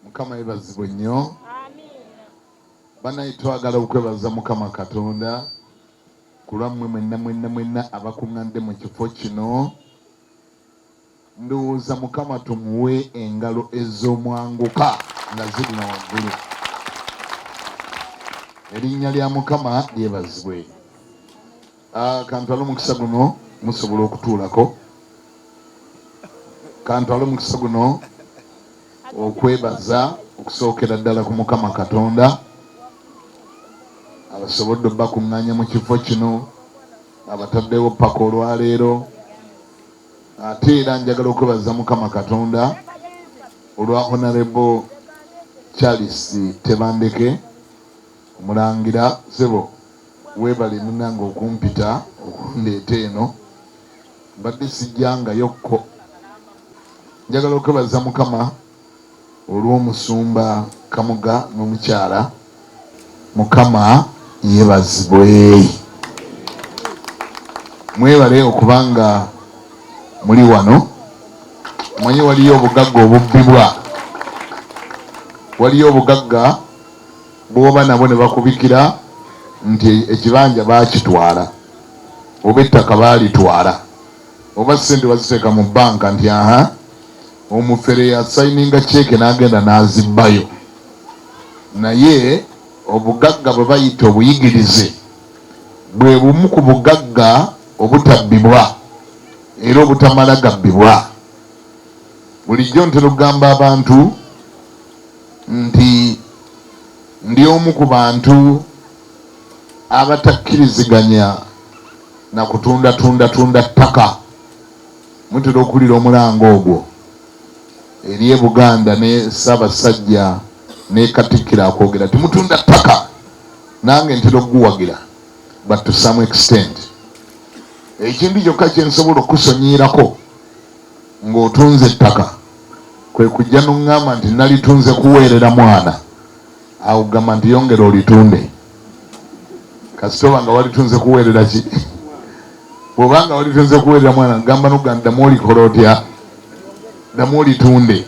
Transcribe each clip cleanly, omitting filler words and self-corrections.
Mukama yebazibwe nnyo. Banaye twagala okwebaza Mukama Katonda ku lwammwe mwenna abakuŋŋaanidde mu kifo kino. Ndowooza Mukama tumuwe engalo ez'omwanguka nga ziri na waggulu. Erinnya lya Mukama lyebazibwe. Kantwale omukisa guno musobola okutuulako. Kantwale omukisa guno okwebaza okusookera ddala ku Mukama Katonda abasobodde bakuŋŋaanya mu kifo kino, abataddewo paka olwaleero. Ate era njagala okwebaza Mukama Katonda olwa Honorable Charles Tebandeke omulangira. Sebo weebale munnange okumpita okundeeta eno, mbadde sijjangayokko. Njagala okwebaza Mukama olw'omusumba Kamuga n'omukyala. Mukama yebazibwe. Mwebale okubanga muli wano. Mmanyi waliyo obugagga obubbibwa, waliyo obugagga bw'oba nabo ne bakubikira nti ekibanja baakitwala, oba ettaka baalitwala, oba ssente baziteeka mu bbanka nti omufere yasayininga ceeke n'agenda n'azibbayo. Naye obugagga bwe bayita obuyigirize bwe bumu ku bugagga obutabbibwa era obutamala gabbibwa. Bulijjo ntera okugamba abantu nti ndi omu ku bantu abatakkiriziganya na kutunda ttaka. Mutera okuwulira omulango ogwo eri e Buganda ne Ssaabasajja ne Katikkiro akwogera timutunda ttaka. Nange ntera okuguwagira, but to some extent. Ekintu kyokka kye nsobola okusonyiirako ng'otunze ettaka kwe kujja n'oŋŋamba nti nalitunze kuweerera mwana, awo gamba nti yongera olitunde. Kasita oba nga walitunze kuweerera ki? Bw'obanga walitunze kuweerera mwana gamba n'ogamba ddamu olikola otya? Ddamu olitunde.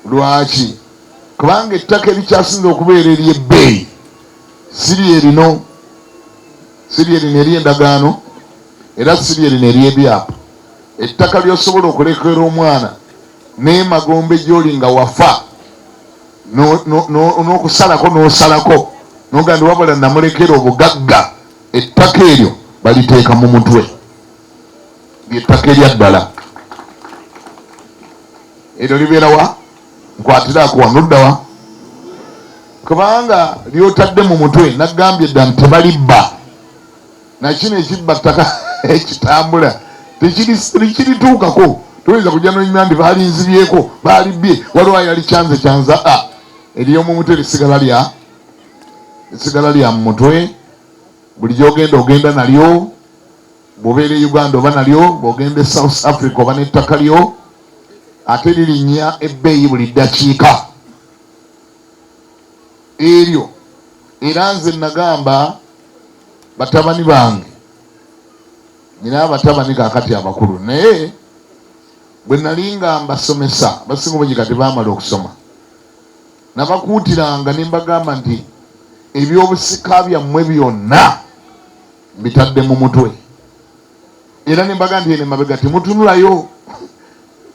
Lwaki? Kubanga ettaka erikyasinze okubeera ery'ebbeeyi siri erino, siri erino ery'endagaano, era siri erino ery'ebyapa. Ettaka ly'osobola okulekera omwana n'emagombe gy'oli nga wafa n'okusalako n'osalako n'ogamba wabula namulekera obugagga, ettaka eryo baliteeka mu mutwe, ly'ettaka erya ddala. Eryo libeera wa? Nkwatiraako wanuddawa? Kubanga lyotadde mu mutwe nagambye dda nti tebalibba. Nakino ekibba ttaka ekitambula tekirituukako. Toyinza kujja n'onyuma nti baalinzibyeko, baalibbye, waliwo yali kyanza. Ery'omu mutwe lisigala lya mu mutwe. Buli gy'ogenda nalyo. Bw'obeera e Uganda oba nalyo, bw'ogenda e South Africa oba n'ettaka lyo. Ate lirinnya ebbeeyi buli ddakiika. Eryo era nze nagamba batabani bange, nina abatabani kaakati abakulu, naye bwe nali nga mbasomesa basinga obungi kati baamala okusoma, nabakuutiranga ne mbagamba nti ebyobusika byammwe byonna bitadde mu mutwe. Era ne mbagamba nti eno emabega temutunulayo,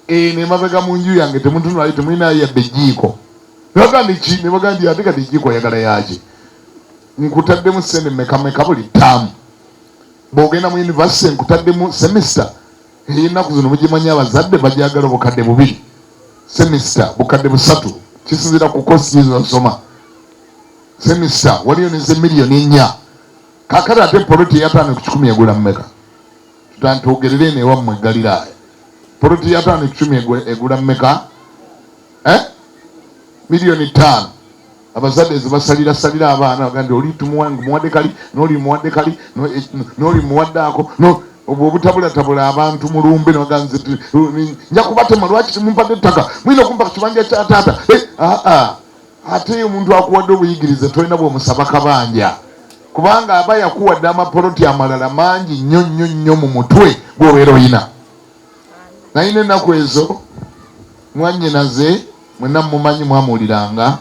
eno emabega mu nju yange temutunulayo, temulinayo yadde ejjiiko. Nebagamba ki? Ne bagamba nti ate kati ejjiiko oyagala yaki? Nkutaddemu ssente meka buli ttaamu. Bw'ogenda mu yunivasite nkutaddemu semester ey'ennaku zino mugimanyi abazadde bajagala obukadde 2 semester, bukadde 3 kisinziira ku kosi z'osoma. Semester waliyo neze miliyoni 4. Kaakati ate poloti ya 5 ku 10 egula mmeka? Tutantuogerere eno ewammwe Galiraaya. Poloti ya 5 ku 10 egula mmeka? Miliyoni 5. Abazadde zibasalira abaana bagamba oli tumuwadde kali, n'oli muwadde kali, n'oli muwadde ako, obwo obutabulatabula abantu mu lumbe n'oganze nja kubatema lwaki temumpadde ettaka, mulina okumpa ku kibanja kya taata. Ate omuntu akuwadde obuyigirize tolina bw'omusaba kabanja, kubanga aba yakuwadde amapoloti amalala mangi nnyo mu mutwe gw'obeera oyina. Nayina ennaku ezo mwannyinaze mwenna mumanyi mwamuliranga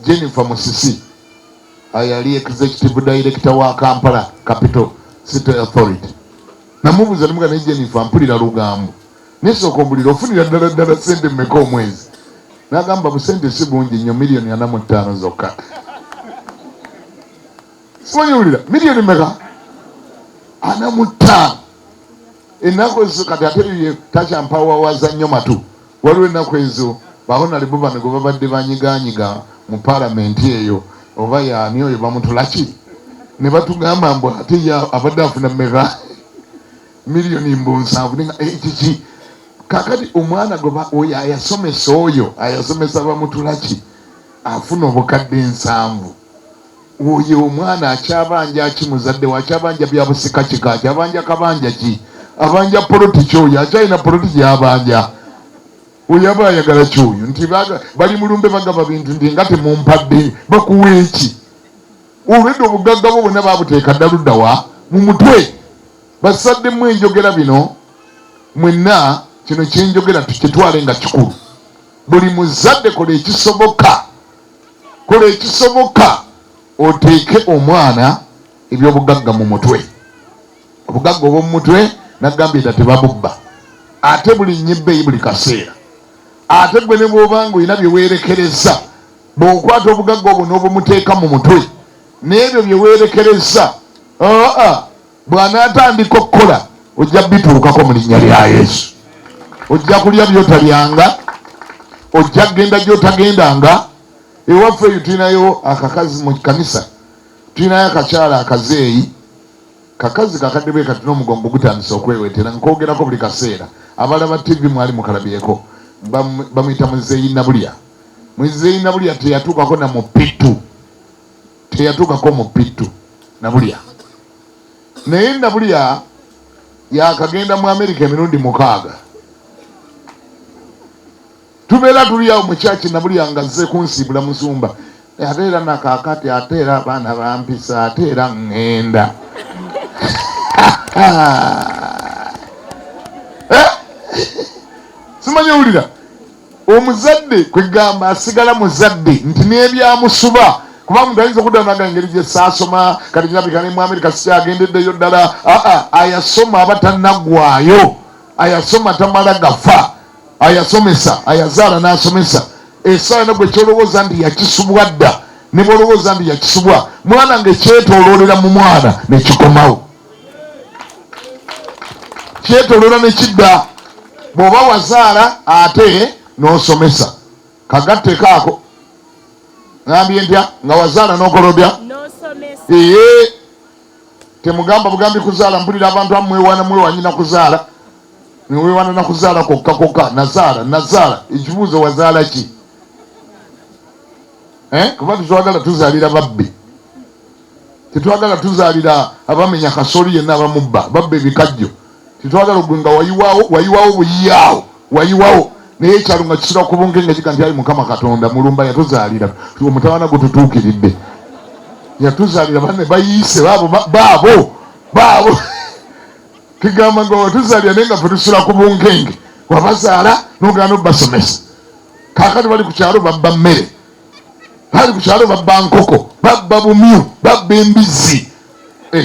Jennifer Musisi ayali executive director wa Kampala Capital City Authority. Namubuza nimuga ne Jennifer mpulira lugambo. Nesooka ombulira ofunira ddala sente mmeka omwezi. N'agamba busente si bungi nnyo milioni 45 zokka. Simanyulira milioni mmeka? 45. Ennaku ezo kati ate takyampawawaza nnyo matu. Waliwo ennaku ezo bahona libuba ne babadde banyiganyiga mu parliamenti eyo oba yaani oyo bamutulaki ne batugamba mbu ate abadde afuna mmeka milioni 7 ekiki. Kakati omwana goba oyo ayasomesa oyo ayasomesa bamutulaki afuna obukadde 7. Oyo omwana akyabanja akimuzadde wakyabanja bya busika kika akyabanja kabanja ki abanja politiki oyo akyalina politiki yabanja oyo aba ayagala kyoyo nti bali mulumbe bagaba bintu ndi nga temumpadde bakuwa eki olwedde obugagga bwo bonna babuteeka ddaluddawa mu mutwe basaddemu enjogera bino mwenna kino kyenjogera tukitwale nga kikulu. Buli muzadde kola ekisoboka oteeke omwana ebyobugagga mu mutwe. Obugagga obw'omu mutwe nagambira tebabubba ate buli nyebbeeyi buli kaseera. Ate gwe ne bw'obanga olina bye weerekereza bw'okwata obugagga obwo n'obumuteeka mu mutwe n'ebyo bye weerekereza bw'anaatandika okukola ojja bituukako mu linnya lya Yesu. Ojja kulya byotalyanga, ojja kgenda gyotagendanga. Ewaffe eyo tulinayo akakazi mu kanisa, tulinayo akakyala akazeeyi, kakazi kakadde bwe kati n'omugongo gutandise okwewetera nkoogerako buli kaseera. Abalaba TV mwali mukalabyeko bamuyita Muzeeyi Nabulya. Muzeeyi Nabulya teyatuukako na mupittu, teyatuukako mupittu Nabulya. Naye Nabulya yakagenda mu Amerika emirundi 6. Tubeera tuli awo mu kyaki Nabulya nga azze kunsiibula musumba. Ate era nakakati ate era abaana bampisa ate era ŋŋenda. Simanyi owulira omuzadde kwegamba asigala muzadde nti n'ebyamusuba kuba muntu ayinza okuddaanaga engeri gye saasoma kati kirabika ne mu Amerika sikyagendeddeyo ddala. Ayasoma aba tannaggwaayo, ayasoma tamala gafa, ayasomesa ayazaala n'asomesa. Essaawa nagwe kyolowooza nti yakisubwa dda ne bwolowooza nti yakisubwa mwana ngaekyetooloolera mu mwana nekikomawo, kyetooloola nekidda. Bw'oba wazaala ate n'osomesa kagatteko ako ngambye ntya nga wazaala n'okolobya temugamba bugambi kuzaala. Mpulira abantu amwewaana mwewanyina kuzaala neweewaana na kuzaala kokka nazaala ekibuuzo wazaala ki? Kuba tetwagala tuzaalira babbi, tetwagala tuzaalira abamenya kasoli yenna abamubba babbe ebikajjo. Tetwagala gwe nga wayiwaawo buyiyaawo wayiwaawo naye ekyalo nga kisula ku bunge nga kiga nti ayi Mukama Katonda mulumba yatuzaalira omutawana gututuukiridde yatuzaalira banne bayiise baabo kigamba nga watuzaalira naye nga fe tusula ku bunkenge wabazaala nogana obbasomesa. Kaakati bali ku kyalo babba mmere, bali ku kyalo babba nkoko, babba bumyu, babba embizzi.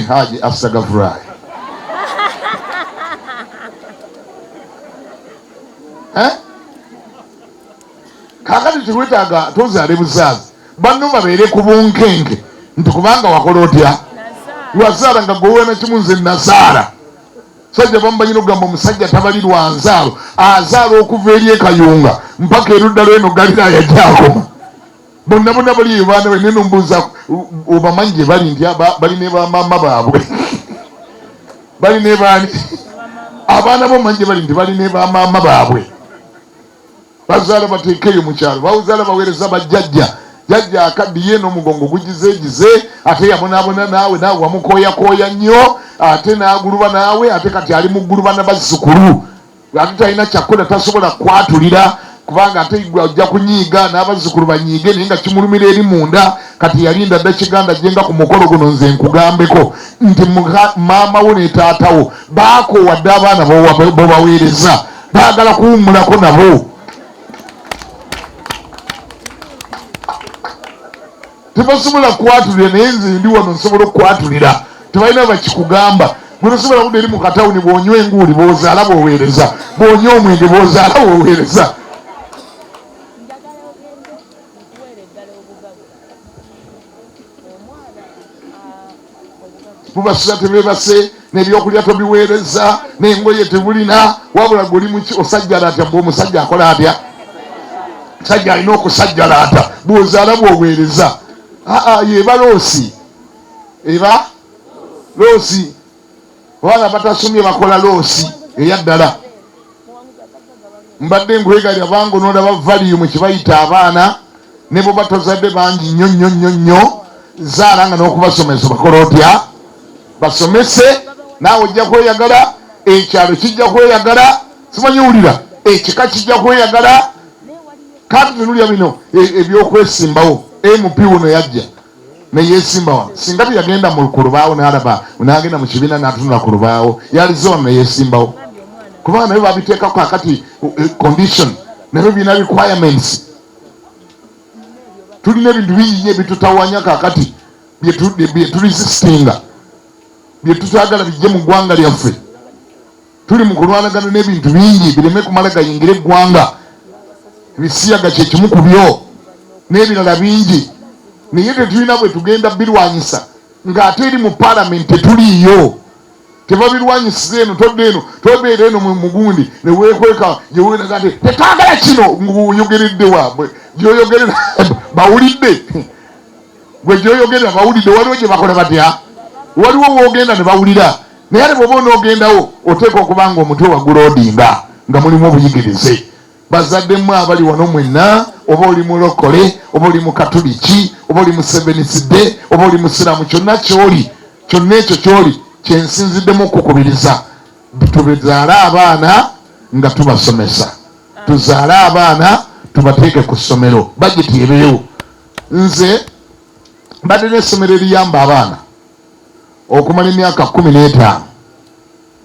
Haji astagfirullah. Kaakati tiwetaaga tozaale buzaazi banno babeere ku bunkenge nti kubanga wakola otya wazaala nga gweweena kimu nze nazaala. Sajja bamubanyina okugamba omusajja tabalirwa nzaalo azaala okuva eri ekayunga mpaka erudda lweno Galiraaya gyakoma. Bonna bali baana be nenombuuza obamanyi gye bali nti bali ne bamaama baabwe bali ne baani abaana bomanyi gye bali nti bali ne bamaama baabwe. Bazaala bateekeyo mu kyalo bazaala baweereza bajjajja jajja akaddiye n'omugongo gugizeegize ate yabonaabona naawe wamukooyakooya nnyo ate n'aguluba naawe ate kati ali mu gguluba na bazzukulu ate talina kyakkola tasobola kwatulira kubanga ate ajja kunyiiga n'abazzukulu banyiige naye nga kimulumira eri munda. Kati yalinda dda kiganda gye nga ku mukolo guno nze nkugambeko nti maama wo ne taata wo baakoowadde abaana bo baweereza baagala kuwummulako nabo tebasobola kwatulira naye nze ndi wano nsobola okwatulira tebalina bakikugamba gwe tosobola kudda eri mu katawuni bw'onywa enguuli bw'ozaala bw'oweereza bw'onywa omwenge bw'ozaala bw'oweereza mubasula tebebase n'ebyokulya tobiweereza n'engoye tebulina wabula gwe oli muki osajjalaata bw'omusajja akola atya musajja alina okusajjalaata bw'ozaala bw'oweereza yeba loosi eba loosi abaana batasomye bakola loosi eyaddala mbadde nkwegalya bango n'olaba valiumu kibayita abaana ne bo batozadde bangi nnyo nnyo nnyo nnyo zaala nga n'okubasomesa bakola otya basomese naawe ojja kweyagala ekyalo kijja kweyagala simanyiwulira ekika kijja kweyagala kandi tunulya bino ebyokwesimbawo MP uno yajja neyesimba wano singa yagenda mu kulubaawo n'alaba n'agenda mu kibiina n'atunula ku lubaawo yalize wano neyesimbawo kubanga nabyo babiteekako akati condition nabyo birina requirements tulina ebintu bingi ebitutawanya kakati byetulisistinga byetutagala bijje mu ggwanga lyaffe tuli mu kulwanagana n'ebintu bingi bireme kumala gayingira eggwanga ebisiyaga kyekimu ku byo n'ebirala bingi naye tetulina bwe tugenda birwanyisa ng'ate eri mu palamenti tetuliiyo tebabirwanyisiza eno todde eno tobeera eno mu gundi neweekweka gyeweraga nti tetwagala kino nguyogeredde waabwe gyoyogerera bawulidde gwe gyoyogerera bawulidde waliwo gye bakola batya waliwo woogenda ne bawulira naye ate bwoba onoogendawo oteeka okuba nga omutwe waguloodinga nga mulimu obuyigirize bazaddemu abali wano mwenna oba oli mulokole oba oli mukatuliki oba oli museveniside oba oli musiramu kyonna kyoli kyonna ekyo kyoli kyensinziddemu okukubiriza tuzaale abaana nga tubasomesa tuzaale abaana tubateeke ku ssomero bagiti ebeewo nze mbadde n'essomero eriyamba abaana okumala emyaka 15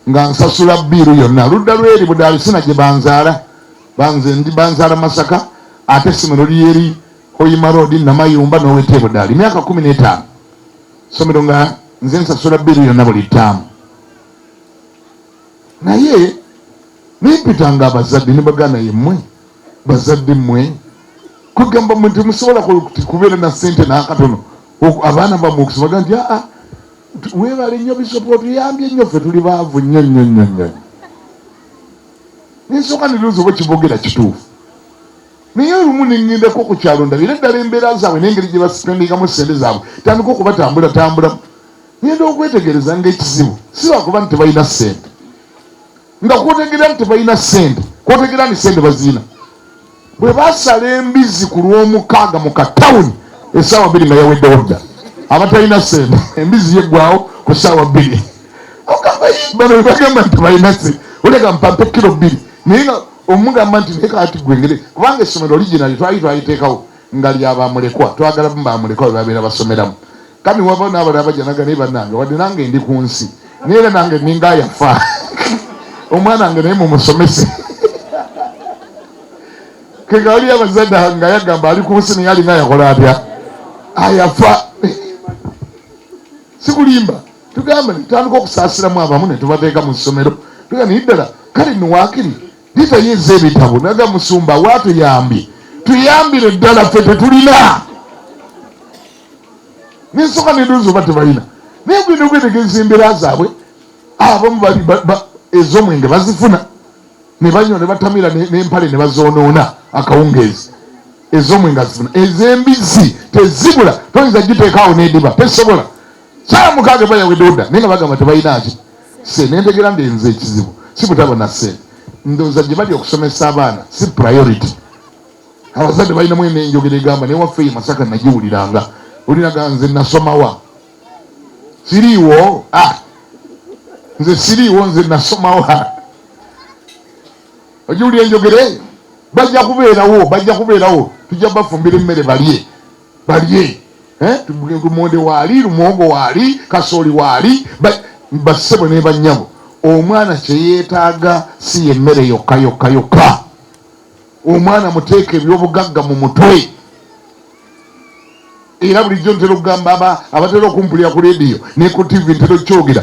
nga nsasula biiru yonna ludda lweri budaalisina gye banzaala banzaala Masaka ate essomero lyeri Hoima Road Namayumba n'owete Budaali myaka 15 ssomero nga nze nsasula biiru yonna buli ttaamu naye nimpitanga abazadde ne bagana yemmwe bazadde mmwe kugamba mwe temusobola kubeera na ssente n'akatono abaana bamwe okusobaga nti weebale nnyo bisopo otuyambye nnyo ffe tuli baavu nnyo nnyo nnyo nnyo ninsooka niruuzi oba kibogera kituufu naye olumu neŋŋendako ku kyalo ndabira eddala embeera zaabwe n'engeri gye basipendingamu ssente zaabwe tandika okubatambula ngenda okwetegereza ng'ekizibu si lwakuba nti tebalina ssente nga kwotegerera nti tebalina ssente kwotegerera nti ssente baziina bwe basala embizi ku lw'omukaaga mu katawuni essaawa 2 nga yaweddewo dda abatalina ssente embizi yeggwawo ku ssaawa 2 bano bagamba nti balina ssente oleka mpampe kilo 2 naye nga omugamba nti naye kati gwengere kubanga essomero originali twaliteekawo nga lyabamulekwa twagala bamulekwa bwe babeera basomeramu kandi wabao n'abalala bajanaga naye bannange wadde nange ndi ku nsi naye era nange ninga yafa omwana wange naye mumusomese kenga wali abazadde nga yagamba ali ku nsi naye alinga yakola atya ayafa sikulimba tugamba tutandika okusaasiramu abamu ne tubateeka mu ssomero tugamba naye ddala kale niwaakiri litayinza ebitabo naga musumba waatuyambye tuyambire ddala ffe tetulina ninsoka neduuzi oba tebalina naye gwina okwetegereza embeera zaabwe abamu ez'omwenge bazifuna ne banywa ne batamira n'empale ne bazoonoona akawungeezi ez'omwenge azifuna ez'embizi tezibula toyinza giteekaawo n'ediba tesobola saa mukaaga bayaweddewo dda naye nga bagamba tebalina ki se nentegera ndenze ekizibu si butaba na ssente ndowooza gye bali okusomesa abaana si priority abazadde balinamu enjogera egamba naye waffe ye Masaka nagiwuliranga olinaga nze nasomawa siriiwo nze siriiwo nze nasomawa ogiwulira enjogera eyo bajja kubeerawo tujja bafumbira emmere balye lumonde waali lumongo waali kasooli waali bassebo ne bannyabo omwana kyeyeetaaga si yemmere yokka omwana muteeka ebyobugagga mu mutwe era bulijjo ntera okugamba abatera okumpulira ku rediyo ne ku TV ntera okyogera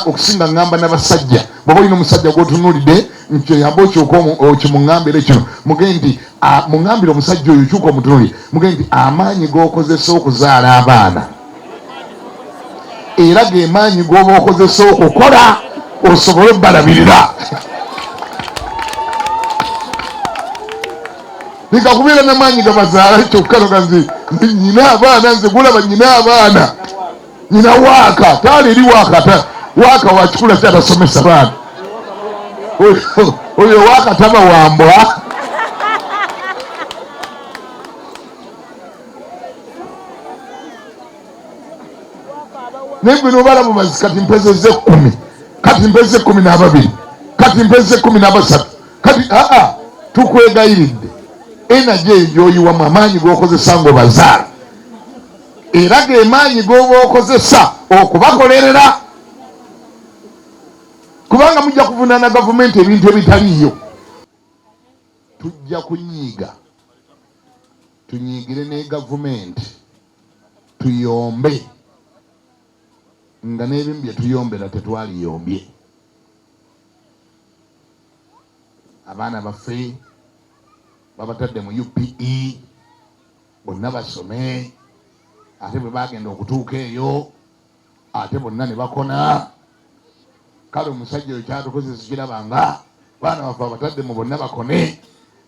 okusinga ngamba n'abasajja bw'oba olina omusajja gw'otunuulidde nkyeyamba okimuŋŋambire kino mugende nti muŋŋambire omusajja oyo kyuka omutunuulire mugende nti amaanyi g'okozesa okuzaala abaana era ge maanyi g'oba okozesa okukola osobole balabirira nikakubeera n'amaanyi gabazaala kyokka noga nze nyina abaana nze gulaba nyina abaana nyina waaka taali eri waaka wakikula kyatasomesa baana oyo waaka taba wambwa naye gwe nobala mubazi kati mpezeze 10 kati mpezeze 12 kati mpezeze 13 kati tukwegayiridde enaje enjoyiwamu amaanyi g'okozesa ng'obazaala era ge maanyi g'oba okozesa okubakolerera kubanga mujja kuvunaana gavumenti ebintu ebitaliiyo. Tujja kunyiiga tunyiigire ne gavumenti tuyombe nga n'ebimu bye tuyombera tetwaliyombye. Abaana baffe babatadde mu UPE bonna basome ate bwe bagenda okutuuka eyo ate bonna ne bakona. Kale omusajja oyo kyatukozesa kirabanga baana baffe abatadde mu bonna bakone.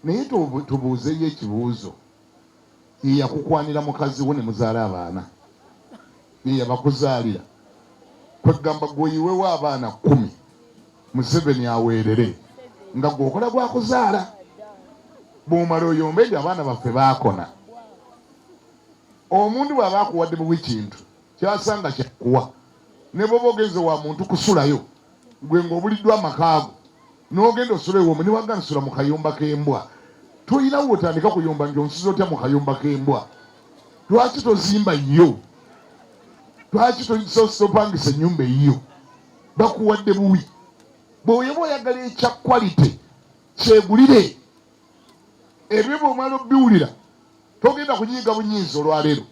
Naye tubuuzeyo ekibuuzo, ye yakukwanira mukazi wo ne muzaala abaana, ye yabakuzaalira kwegamba gweyiwewo abaana 10 Museveni aweerere nga gwokola gwakuzaala bw'omala oyombe nti abaana baffe baakona. Omuntu bw'aba akuwadde bubi kintu kyasanga kyakuwa ne bw'oba ogenze wa muntu kusulayo gwe ng'obuliddwa amakaago n'ogenda osula ewomu ne wagga nsula mu kayumba k'embwa tuyinawo otandika kuyomba ng'onsiza otya mu kayumba k'embwa. Lwaki tozimba yo? Lwaki topangisa ennyumba eyiyo? Bakuwadde bubi. Bw'oyeba oyagala ekya kwalite kyegulire. Ebyo bw'omala obbiwulira togenda kunyiiga bunyinza olwaleero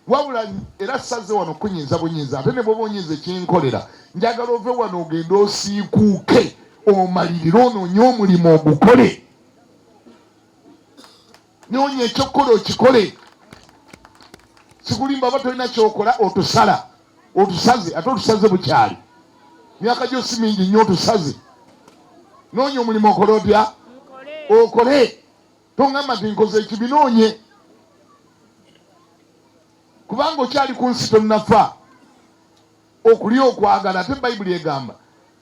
wabula era saze wano kunyiiza bunyinza ate ne bw'oba onyiiza ekinkolera njagala ove wano ogenda osiikuuke omalirire onoonye omulimu ogukole. Noonya ekyokukola okikole. Sikulimba aba tolina kyokola otusala otusaze ate otusaze bukyali myaka gyo si mingi nnyo otusaze. Noonya omulimu okole otya? Okole. Tongamba nti nkoze ekibi, noonye kubanga okyali ku nsi tonnafa. Okulya okwagala ate Bayibuli egamba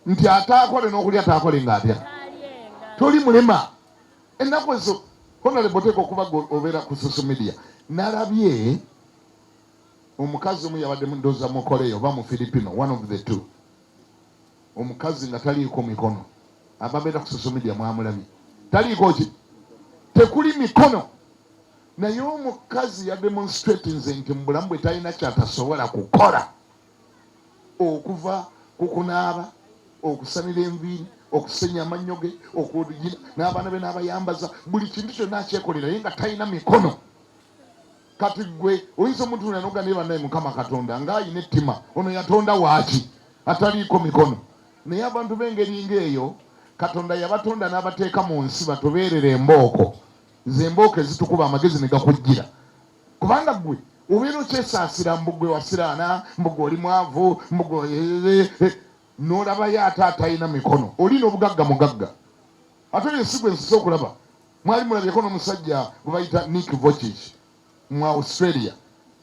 nti ataakole n'okulya taakole ng'atya toli mulema. Ennaku ezo Honorable Teko okuba obeera ku social media nalabye omukazi omu yabadde mundoza mu Korea oba mu Filipino, one of the two. Omukazi nga taliiko mikono ababeera ku social media mwamulabye taliiko ki tekuli mikono. Naye omukazi yademonstrate nze nti mu bulamu bwe talina kyatasobola kukola okuva ku kunaaba, okusanira enviiri, okusenya amannyo ge, okugina n'abaana be n'abayambaza, buli kintu kyonna akyekolera naye nga talina mikono. Kati gwe oyinza omuntu nanoga naye bannaye Mukama Katonda ng'ayina ettima ono yatonda waaki ataliiko mikono. Naye abantu b'engeri ng'eyo Katonda yabatonda n'abateeka mu nsi batobeerera embooko. Nze embooko ezitukuba amagezi ne gakujjira kubanga gwe obeera okyesaasira mbugwe wasiraana mbugwe oli mwavu mbugwe n'olabayo ate atalina mikono. Olina obugagga mugagga. Ate oyo si gwe nsise okulaba. Mwali mulabyeko n'omusajja gwe bayita Nick Vujicic mu Australia.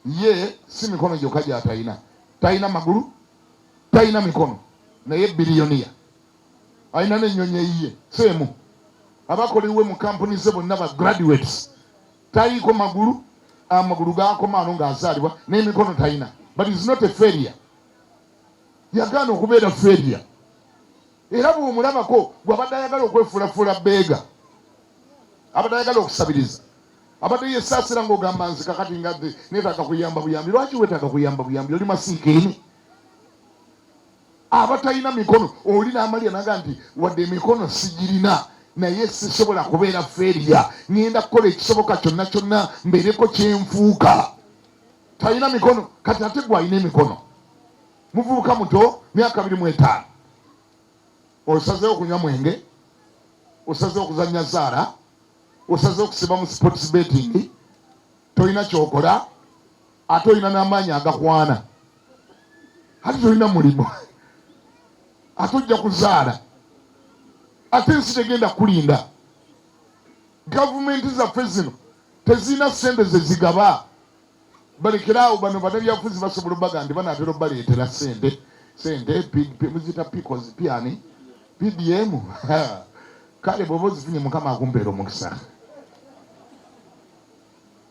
Ye si mikono gyokka gy'atalina. Talina magulu, talina mikono, naye biliyoniya. Alina n'ennyonyi eyiye seemu. Abakolewe mu kampuni ze bonna ba graduates. Taliiko magulu, amagulu gaakoma ano ng'azaalibwa n'emikono talina. But it's not a failure. Yagaana okubeera failure. Era bw'omulabako gw'abadde ayagala okwefuulafuula beega, abadde ayagala okusabiriza, abadde yesaasira ng'ogamba nze kakati nga neetaaga kuyamba buyambi. Lwaki weetaaga kuyamba buyambi? Oli masiikeeni. Abatalina mikono oli n'amalya naga nti wadde emikono sigirina naye sisobola kubeera failure. Ngenda kukola ekisoboka kyonna kyonna mbeereko kyenfuuka. talina mikono kati ate gwe alina emikono. Muvubuka muto myaka 25 osazeewo okunywa mwenge, osazeewo okuzannya zaala, osazeewo okusiba mu sports betting, tolina kyokola ate olina n'amaanyi agakwana, ate tolina mulimu, ate ojja kuzaala, ate ensi tegenda kulinda. Gavumenti zaffe zino tezirina ssente ze zigaba. Balekerawo bano bannabyabufuzi basobola obbaga nti banaatera obbaleetera ssente muzita pikozi piani PDM kale bw'oba ozifunye Mukama akumpeera omukisa.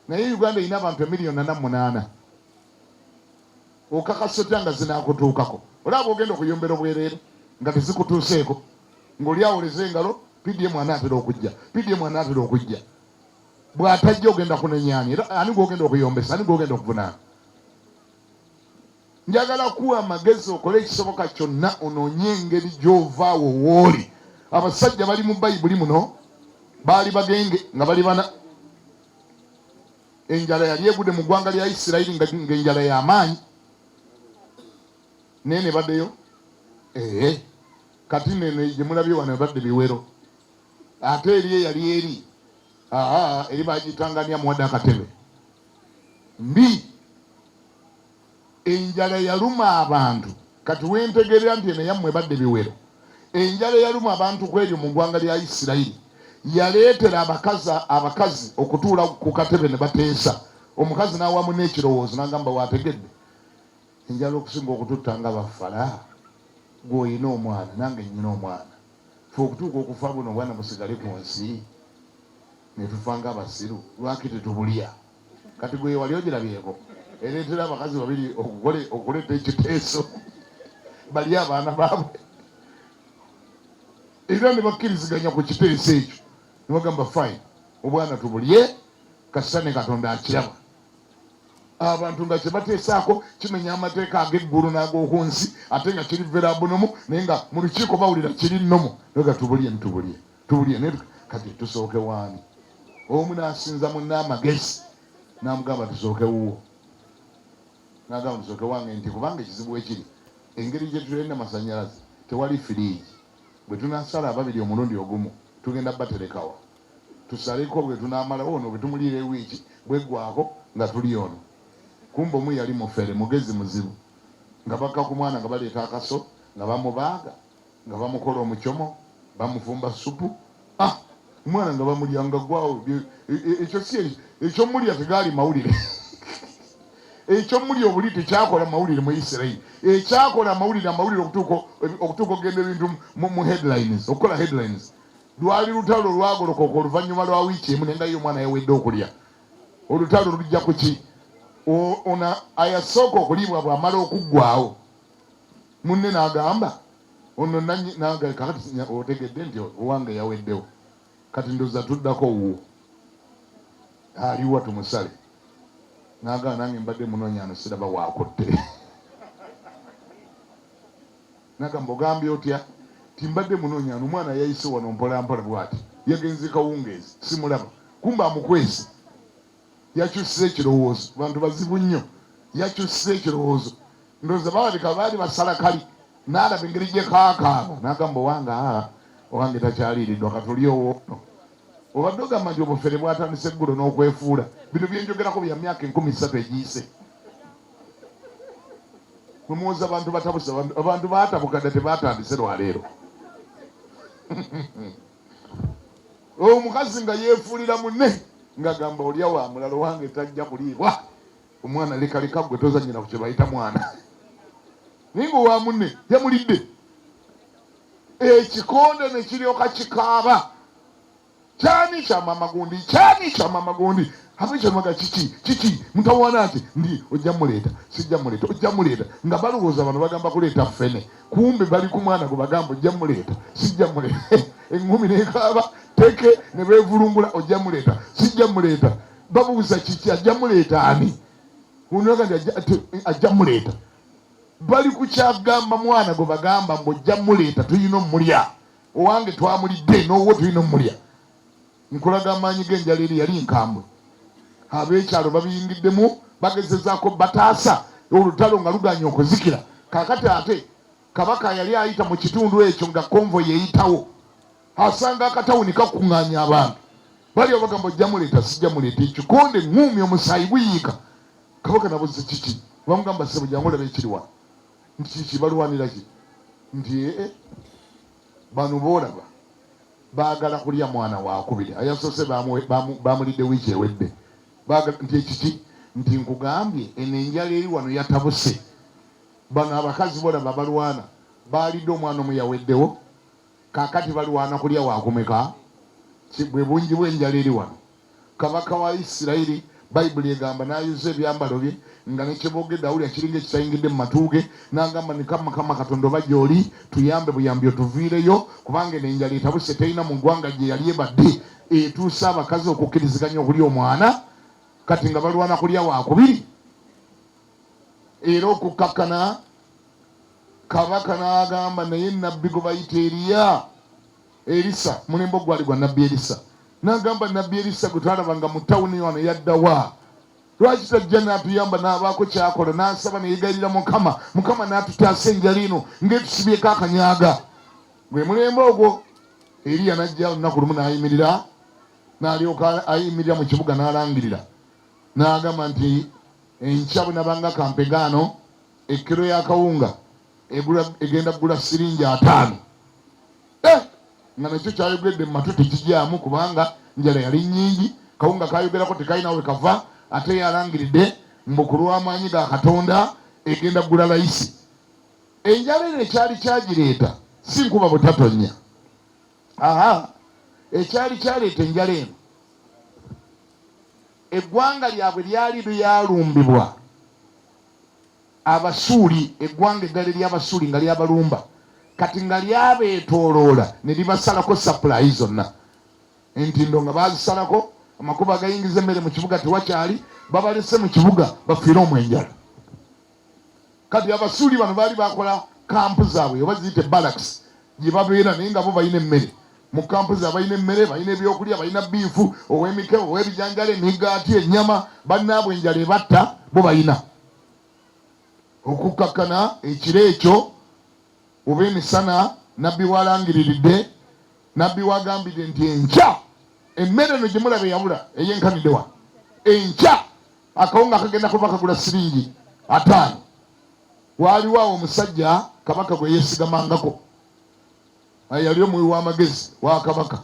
Naye Uganda erina abantu 1,800,000. Okakasa otya nga zinaakutuukako? Olaba ogenda okuyombera obwereere nga tezikutuuseeko, ng'oli awoleza engalo, PDM anaatera okujja. Bw'atajja ogenda kunenyaani, era ani gw'ogenda okuyombesa, ani gw'ogenda okuvunaana? Njagala kuwa amagezi okole ekisoboka kyonna onoonye engeri gy'ovaawo wooli. Abasajja bali mu Bayibuli muno baali bagenge nga bali bana. Enjala yali egudde mu ggwanga lya Isirayiri ng'enjala y'amaanyi. Naye ne baddeyo. Kati neno gye mulabye wano ebadde biwero. Ate eri yali eri. Eri bagitangania muwadde akatebe. Mbi. Enjala yaluma abantu. Kati wentegerera nti eno yammwe badde biwero. Enjala yaluma abantu kw'eryo mu ggwanga lya Isirayiri. Yaleetera abakazi okutuula ku katebe ne bateesa. Omukazi n'awamu n'ekirowoozo n'agamba waategedde. Enjala okusinga okututta nga bafala. Gwe olina omwana nange nnyina omwana. Fe okutuuka okufa buno obwana busigale ku nsi. Ne tufa ng'abasiru. Lwaki tetubulya? Kati gwe wali ogirabyeko. Ereetera abakazi babiri okuleeta ekiteeso. Bali abaana baabwe. Era ne bakkiriziganya ku kiteeso ekyo. Ne bagamba fine. Obwana tubulye, kasita ne Katonda akiraba. Abantu nga kye bateesaako kimenya amateeka ag'eggulu n'ag'oku nsi, ate nga kiri verabunomu, naye nga mu lukiiko bawulira kiri nnomu. Naye tubulye. Naye kati tusooke waani? Omu n'asinza munne amagezi. N'amugamba tusooke wuwo. N'agamba tusooke wange nti kubanga ekizibu ekiri. Engeri gye tulina amasannyalaze tewali firiigi. Bwe tunasala ababiri omulundi ogumu tugenda baterekawa. Tusaleko bwe tunaamalawo ono bwe tumuliira ewiiki bweggwako nga tuli ono. Kumba omu yali mufere mugezi muzibu. Nga bakka ku mwana nga baleeta akaso, nga bamubaaga, nga bamukola omucyomo, bamufumba supu. Omwana nga bamulya nga gwawo. Ekyo si ekyomulya tegaali mawulire. Ekyomulya obuli tekyakola mawulire mu Isirayiri. Ekyakola mawulire okutuuka ogenda ebintu mu headlines, okukola headlines. Lwali lutalo lwagolokoka oluvannyuma lwa wiiki emu nenga yo omwana yawedde okulya. Olutalo lujja ku ki? Ona ayasooka okuliibwa bw'amala okuggwawo. Munne n'agamba ono kakati otegedde nti owange yaweddewo. Kati ndoza tuddako wuwo. Aliwa tumusale. N'agamba nange mbadde munoonya ano siraba waakutte. N'agamba ogambye otya? Timbadde munoonya ano omwana yayise wano mpolampola bw'ati. Yagenze kawungeezi simulaba. Kumba amukwese. Yakyusiza ekirowoozo. Bantu bazibu nnyo. Yakyusiza ekirowoozo. Ndowooza baali basala kali. N'alaba engeri gye kaakaaba. N'agamba owange takyaliiriddwa katuli owoono. Obadde ogamba nti obufere bwatandise eggulo n'okwefuula. Bino byenjogerako bya myaka 13 egiyise. Mumuwoza abantu batabusa, abantu baatabuka dda tebaatandise lwaleero. Omukazi nga yeefuulira munne ng'agamba olya wa mulala wange tajja kuliibwa. Omwana lekaleka gwe tozannyira ku kye bayita mwana. Naye ng'owa munne yamulidde. Ekikonde ne kiryoka kikaaba. Kyani kya mama gundi. Abekyo maga kiki mutawana ati ndi ojja muleeta ojja muleeta nga balowooza abantu bagamba kuleeta ffene kumbe bali ku mwana gwe bagamba ojja muleeta sijja muleeta. Eŋŋumi n'ekaaba teke ne beevulungula ojja muleeta sijja muleeta. Babuuza kiki ajja muleeta ani? Unoga nti ajja muleeta. Bali ku kyagamba mwana gwe bagamba mbu ojja muleeta tuyina omulya. Owange twamulidde n'owo tuyina omulya. Nkulaga amaanyi g'enjala eri yali nkambwe. ab'ekyalo babiyingiddemu bagezezaako bataasa olutalo nga luganye okuzikira. Kaakati ate kabaka yali ayita mu kitundu ekyo nga konvoyi eyitawo, asanga akatawuni kakuŋŋaanya abantu. Bali abagamba ojja muleeta, sijja muleeta, ekikonde ŋŋuumi omusaayi guyiika. Kabaka nabuze kiki, bamugamba ssebo jangu olaba ekiri wano. Nti kiki balwanira ki? Nti bano boolaba baagala kulya mwana wakubiri ayasoose bamulidde wiiki ewedde. Nti ekiki? Nti nkugambye eno enjala eri wano yatabuse. Bano abakazi boolaba balwana baalidde omwana omu yaweddewo, kaakati balwana kulya wakumeka. Bwe bungi bw'enjala eri wano. Kabaka wa Isirayiri Bayibuli egamba n'ayuza ebyambalo bye nga nekyeboogedde awulira kiringa ekitayingidde mu matuuge, n'agamba ni Mukama Katonda oba gy'oli tuyambe buyambi otuviireyo, kubanga eno enjala etabuse terina mu ggwanga gye yali ebadde etuusa abakazi okukkiriziganya okulya omwana, kati nga balwana kulya wakubiri. Era okukkakkana kabaka n'agamba naye nabbi gwe bayita Erisa, mulembe gwali gwa nabbi Erisa, n'agamba nabbi Erisa gwe twalabanga mu tawuni wano yaddawa, lwaki tajja n'atuyamba n'abaako kyakola, n'asaba neyegayirira Mukama, Mukama n'atutaasa enjala eno ng'etusibyeko akanyaaga. Gwe mulembe ogwo Eriya n'ajja olunaku lumu n'ayimirira, n'alyoka ayimirira mu kibuga n'alangirira, n'agamba nti enkya bwe nabanga kampegaano ekkiro ya kawunga egenda kugula siringi 5. Nga nakyo kyayogedde mu matu tekijyamu kubanga njala yali nnyingi, kawunga kayogerako tekalina we kava, ate yalangiridde mbu ku lw'amaanyi ga Katonda egenda kugula layisi. Enjala eno ekyali kyagireeta si nkuba butatonya. Ekyali kyaleeta enjala eno, eggwanga lyabwe lyali lyalumbibwa Abasuuli, eggwanga eddala ery'Abasuuli nga lyabalumba, kati nga lyabeetooloola ne libasalako supply zonna. Entindo nga bazisalako, amakubo agayingiza emmere mu kibuga tewakyali, babalese mu kibuga bafiire omwenjala. Kati Abasuuli bano baali bakola kampu zaabwe oba ziyite barracks gye babeera, naye nga bo balina emmere. Mu kampu zaabwe balina emmere, balina ebyokulya, balina biifu, ow'emike, ow'ebijanjalo, emigaati, ennyama, bannaabwe enjala ebatta bo balina. Okukkakkana ekiro ekyo oba emisana nabbi walangiriridde, nabbi wagambidde nti enkya emmere eno gye mulaba eyabula ey'enkanidde wano, enkya akawunga kagenda kuba kagula siringi 5. Waaliwo awo omusajja kabaka gwe yeesigamangako, yali omuwi w'amagezi wa kabaka.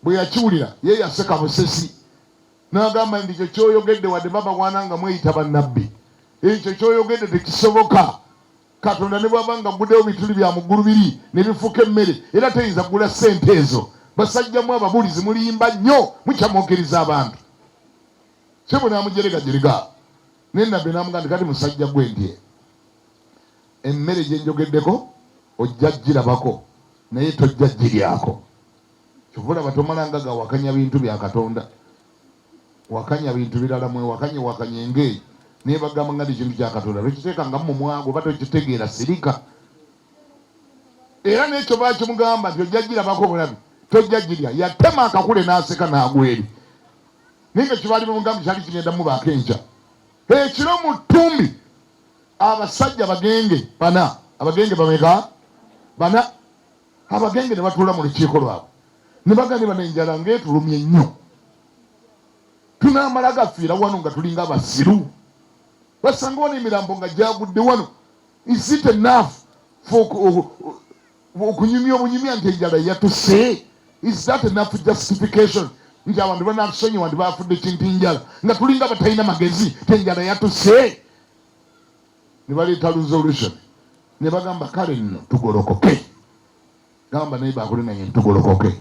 Bwe yakiwulira ye yaseka busesi, n'agamba nti ekyo kyoyogedde wadde baba bwananga mweyita bannabbi, ekyo kyoyogedde tekisoboka. Katonda ne bw'aba nga guddewo bituli bya muggulu biri ne bifuuka emmere, era teyinza kugula ssente ezo. Basajjamu ababulizi mulimba nnyo, mukyamookeriza abantu. Kyebwe n'amujeregajerega, naye nabbi n'amugamba kati musajja gwe ndye emmere gye njogeddeko ojja girabako naye tojja giryako. Kyovula batomalanga gawakanya bintu bya Katonda, wakanya bintu birala, wakanye engeeyi naye bagamba nga ekintu kya Katonda tokiteekanga mu mwago oba tokitegeera sirika. Era n'ekyo bakimugamba nti ojja girabako bulabi, tojja girya. Yatema akakule n'aseka n'agweri, naye nga kibaali bamugamba kyali kigenda mubaako enkya. Ekiro mu ttumbi abasajja bagenge 4, abagenge bameka 4, abagenge ne batuula mu lukiiko lwabwe ne bagamba bano enjala ng'etulumye nnyo, tunaamala gafiira wano nga tulinga abasiru, basanga wano emirambo nga gyagudde wano. Is it enough for okunyumya obunyumya nti enjala yatuse? Is that enough justification nti abantu banatusonyiwa nti bafudde kintu njala nga tulinga batalina magezi ti enjala yatuse? Ne baleeta resolution ne bagamba kale nno tugolokoke. Gamba neighbor akuli naye tugolokoke.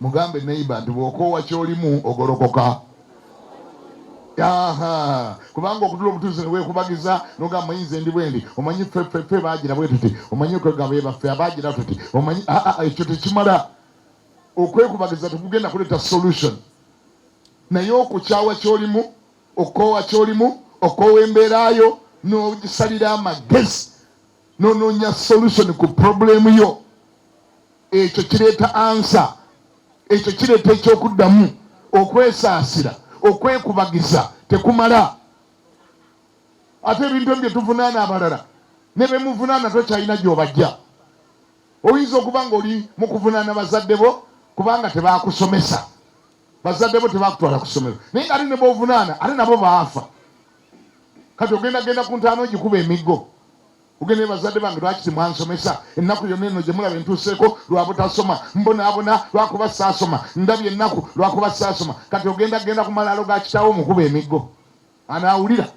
Mugambe neighbor nti bw'okoowa ky'olimu ogolokoka. Kubanga okutula omutuuze ne weekubagiza n'ogamba muyinza ndi bwendi, omanyi ffe baagira bwe tuti, omanyi okwegamba baffe abaagira tuti, omanyi ekyo tekimala. Okwekubagiza tekugenda kuleeta solution, naye okukyawa ky'olimu, okoowa ky'olimu, okoowa embeerayo n'ogisalira amagezi n'onoonya solution ku problemu yo, ekyo kireeta ansa, ekyo kireeta ekyokuddamu, okwesaasira, okwekubagiza tekumala. Ate ebintu ebyo tuvunaana abalala ne be muvunaana tokyalina gy'obajja. Oyinza okuba nga oli mu kuvunaana bazadde bo kubanga tebaakusomesa. Bazadde bo tebaakutwala ku ssomero. Naye nga ate ne b'ovunaana ate nabo baafa. Kati ogenda ku ntaano gikuba emiggo. Ogende bazadde bange lwaki temwansomesa? Ennaku yonna eno gye mulaba entuuseeko lwa butasoma. Mbonaabona lwakuba saasoma. Ndabye ennaku lwakuba saasoma. Kati ogenda ku malaalo ga kitaawo mukuba emiggo. Anaawulira?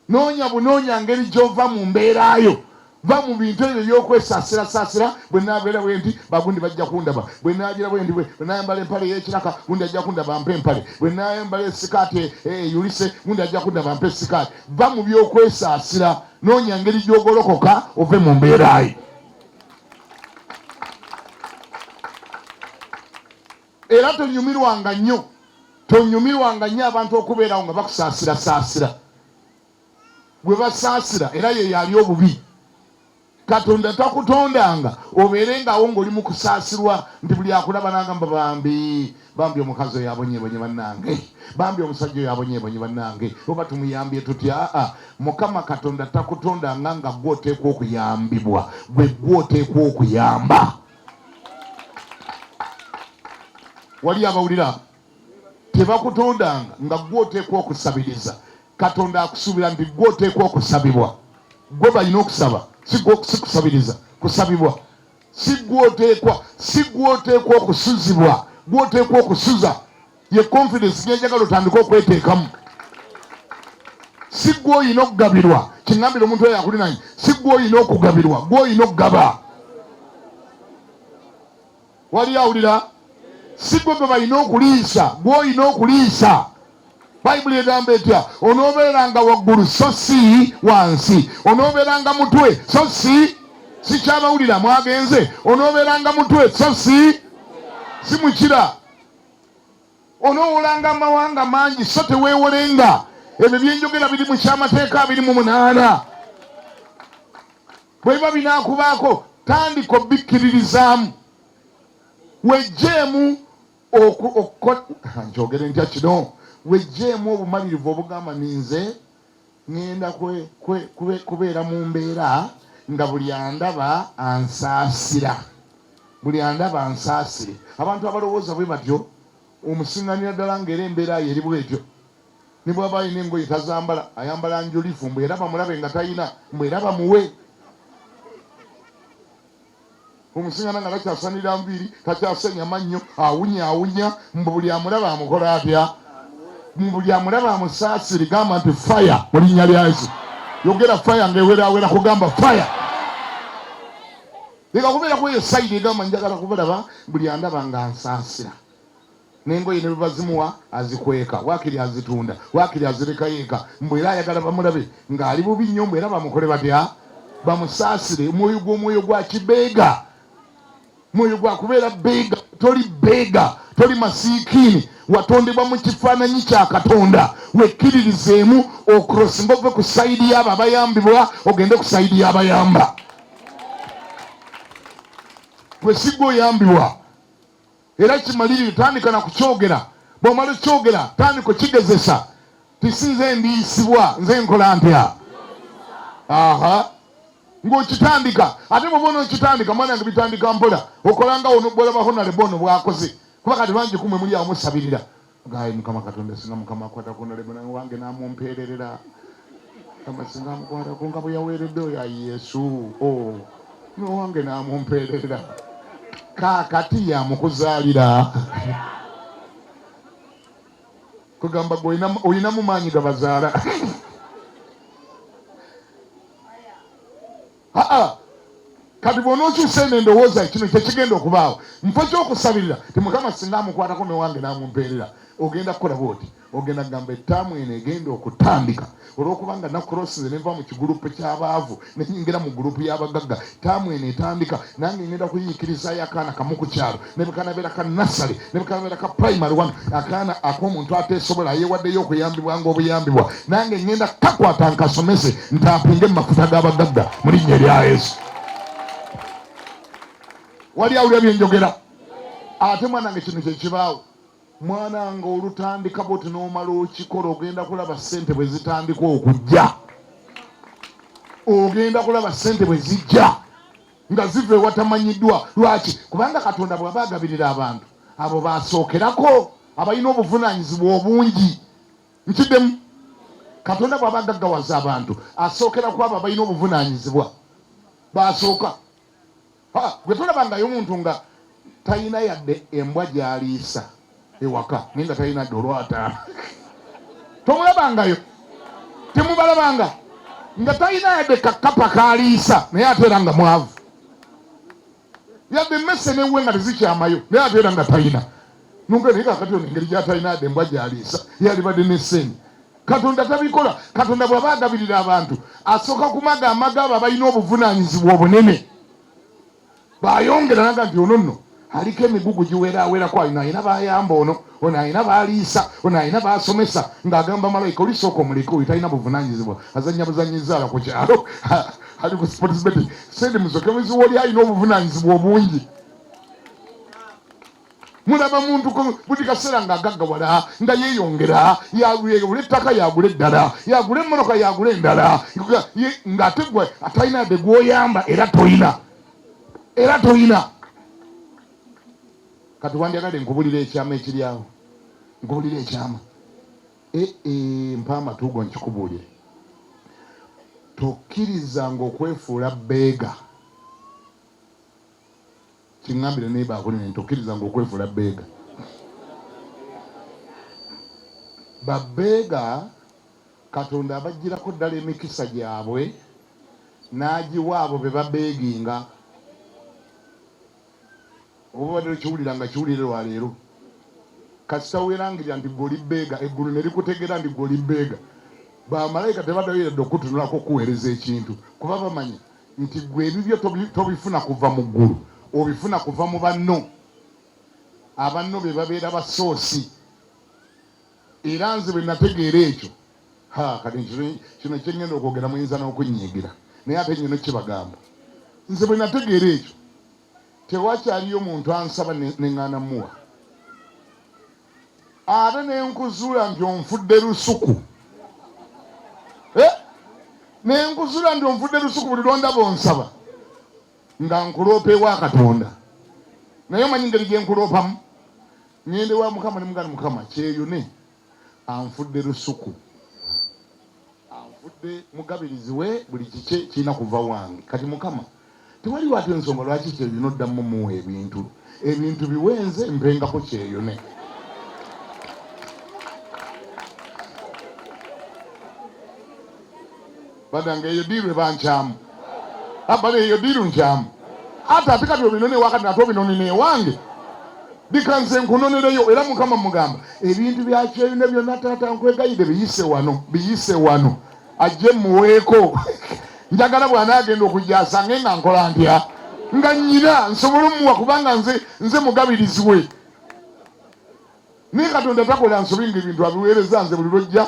Noonya bunoonya ngeri gy'ova mu mbeerayo. Va mu bintu ebyo by'okwesaasirasaasira. Bwe naabeera bwe nti bagundi bajja kundaba. Bwe naagira bwe nti bwe naayambala empale y'ekiraka gundi ajja kundaba mpe empale. Bwe naayambala esikaati eyulise gundi ajja kundaba mpe esikaati. Va mu by'okwesaasira. Noonya ngeri gy'ogolokoka ove mu mbeerayo. Era tonyumirwanga nnyo abantu okubeerawo nga bakusaasirasaasira. Gwe basaasira era ye yali obubi. Katonda takutondanga obeerengawo ng'oli mu kusaasirwa nti buli akulaba n'agamba bambi omukazi oyo abonyeebonye bannange, bambi omusajja oyo abonyeebonye bannange, oba tumuyambye tutya. Mukama Katonda takutondanga nga gwe oteekwa okuyambibwa, gwe oteekwa okuyamba. Wali abawulira? Tebakutondanga nga gwe oteekwa okusabiriza. Katonda akusuubira nti gwe oteekwa okusabibwa. Gwe balina okusaba, si kusabiriza, kusabibwa. Si gwe oteekwa okusuzibwa, gwe oteekwa okusuza. Ye confidence gyenjagala otandika okweteekamu. Si gwe olina okugabirwa. Kiŋŋambira omuntu oyo akuli naye. Si gwe olina okugabirwa, gwe olina okugaba. Wali awulira? Si gwe gwe balina okuliisa, gwe olina okuliisa. Bayibuli egamba etya? Onoobeeranga waggulu so si wansi. Onoobeeranga mutwe so si kyabawulira mwagenze. Onoobeeranga mutwe so si mukira. Onoowolanga amawanga mangi so teweewolenga. Ebyo byenjogera biri mu kyamateeka 28. Bwe biba binaakubaako tandika obikkiririzaamu. Wejjeemu njogere ntya kino. Wejjeemu obumalirivu obugamba ninze ngenda kubeera mu mbeera nga buli andaba ansaasira. Buli andaba ansaasire. Abantu abalowooza bwe batyo omusinganira ddala ng'era embeera ye eri bwetyo. Ne bw'aba alina engoye tazambala, ayambala njulifu, mbwe era bamulabe nga talina, mbwe era bamuwe. Omusingana nga takyasanira nviiri, takyasenya mannyo, awunya, mbwe buli amulaba amukola atya? Buli amulaba amusaasire, gamba nti fire mu linnya lya Yesu. Yogera fire ng'ewerawera kugamba fire. Leka kubeera kweyo sayidi egamba njagala kubalaba buli andaba nga ansaasira. N'engoye ne bazimuwa azikweka, waakiri azitunda, waakiri azireka yeeka. Mbwe era ayagala bamulabe ng'ali bubi nnyo, mbwe era bamukole batya? Bamusaasire. Omwoyo gwa kibeega, mwoyo gwa kubeera beega. Toli beega, toli masiikiini. Watondebwa mu kifaananyi kya Katonda. Wekkiririzeemu okurosinga ove ku sayidi y'abo abayambibwa ogende ku sayidi y'abayamba. Gwe si gwe oyambibwa. Era kimalirire, tandika na kukyogera. Bw'omala okyogera tandika okigezesa. Tisi nze ndiisibwa, nze nkola ntya? Ng'okitandika. Ate bw'oba onookitandika mwana yange bitandika mpola. Okolanga bw'olabaho nalebono bw'akoze. Kuba kati bangi kumwe muli awo musabirira. Gaye Mukama Katonda singa Mukama akwata ku nalebono wange n'amumpeererera. Mukama singa amukwata ku nga bwe yaweeredde oyo ayi Yesu. Wange n'amumpeererera. Kaakati yamukuzaalira. Kugamba gwe olinamu maanyi gabazaala. Kati bw'onookyusa eno endowooza kino tekigenda okubaawo. Mpa ky'okusabirira ti Mukama singa amukwatako ne wange n'amumpeerera. Ogenda kukola bw'oti. Ogenda kugamba ettaamu eno egenda okutandika. Olw'okubanga nakurosinze ne nva mu kigurupu ky'abaavu ne nyingira mu gurupu y'abagagga. Ettaamu eno etandika nange ngenda kuyiikirizaayo akaana kamu ku kyalo. Ne bwekanabeera ka nasale, ne bwekanabeera ka primary 1. Akaana ak'omuntu ateesobola yeewaddeyo okuyambibwa ng'obuyambibwa. Nange ngenda kakwata nkasomese ntampinge mu mafuta g'abagagga mu linnya erya Yesu. Wali awulira byenjogera? Ate mwanange kino kye kibaawo. mwana nga olutandika bwoti n'omala okikola ogenda kulaba ssente bwe zitandika okujja. Ogenda kulaba ssente bwe zijja nga ziva ewatamanyiddwa. Lwaki? Kubanga Katonda bw'aba agabirira abantu abo basookerako abalina obuvunaanyizibwa obungi. Nkiddemu. Katonda bw'aba agaggawaza abantu asookera ku abo abalina obuvunaanyizibwa. Basooka. Gwe tolabangayo omuntu nga talina yadde embwa gy'aliisa ewaka naye nga talina dde olwataano. Tomulabangayo. Temubalabanga nga talina yadde kakapa k'aliisa naye ate era nga mwavu. Yadde emmese n'ewe nga tezikyamayo naye ate era nga talina. Nunge naye kakati ono engeri gy'atalina yadde embwa gy'aliisa yalibadde n'essenyi. Katonda tabikola. Katonda bw'aba agabirira abantu asooka kumaga amaga abo abalina obuvunaanyizibwa obunene. Bayongera naga nti ono nno aliko emigugu giweerawerako, ono alina bayamba, ono alina baliisa, ono alina basomesa, ng'agamba malayika oli sooka omuleke oyo talina buvunaanyizibwa azannya buzanyizaala ku kyalo ali ku sports betting. Sente musoke muziwa oli alina obuvunaanyizibwa obungi. Mulaba muntu buli kaseera ng'agaggawala nga yeeyongera, yagula ettaka yagula eddala, yagula emmotoka yagula endala, ng'ate gwe atalina yadde gw'oyamba era toyina. Kati wandyagadde nkubulira ekyama ekiri awo. Nkubulira ekyama. Mpa amatu go nkikubuulire. Tokkirizanga okwefuula bbeega. Kiŋŋambire naye baakulina tokkirizanga okwefuula bbeega. Babbeega Katonda abagirako ddala emikisa gyabwe n'agiwa abo be babeeginga. Obubadde kiwulira nga kiwulire lwaleero. Kasita weerangirira nti goli bbeega eggulu ne likutegeera nti goli bbeega. Bamalayika tebaddayo okutunulako kuweereza ekintu kuba bamanyi nti gwe ebibyo tobifuna kuva mu ggulu, obifuna kuva mu banno. Abanno be babeera basoosi. Era nze bwe nategeera ekyo kati kino kyengenda okwogera muyinza n'okunyiigira naye ate nnyino kibagamba. Nze bwe nategeera ekyo tewakyaliyo muntu ansaba neŋŋaana muwa. Ate nenkuzuula nti onfudde lusuku. Nenkuzuula nti onfudde lusuku buli lwondaba onsaba nga nkuloopa ewa Katonda. Naye omanyi ngeri gye nkuloopamu? Ngende wa Mukama ne mugana Mukama kyeyune anfudde lusuku. Anfudde mugabirizi we buli kike kirina kuva wange. Kati Mukama tewaliwo ate ensonga lwaki kyeyune oddamu muwa ebintu biwenze mpengako kyeyune. Badanga eyo diiru ebankyamu. Abale eyo diiru nkyamu. Ate kati obinone wakati nate obinone newange. Bikanze nkunonereyo era Mukama mugamba ebintu bya kyeyune byonna taata nkwegayire biyise wano. Ajje muweeko. Njagala bw'anaagenda okujja asange nga nkola ntya nga nnyina nsobola omuwa kubanga nze mugabirizi we. Naye Katonda takola nsobi ng'ebintu abiweereza nze buli lwojja.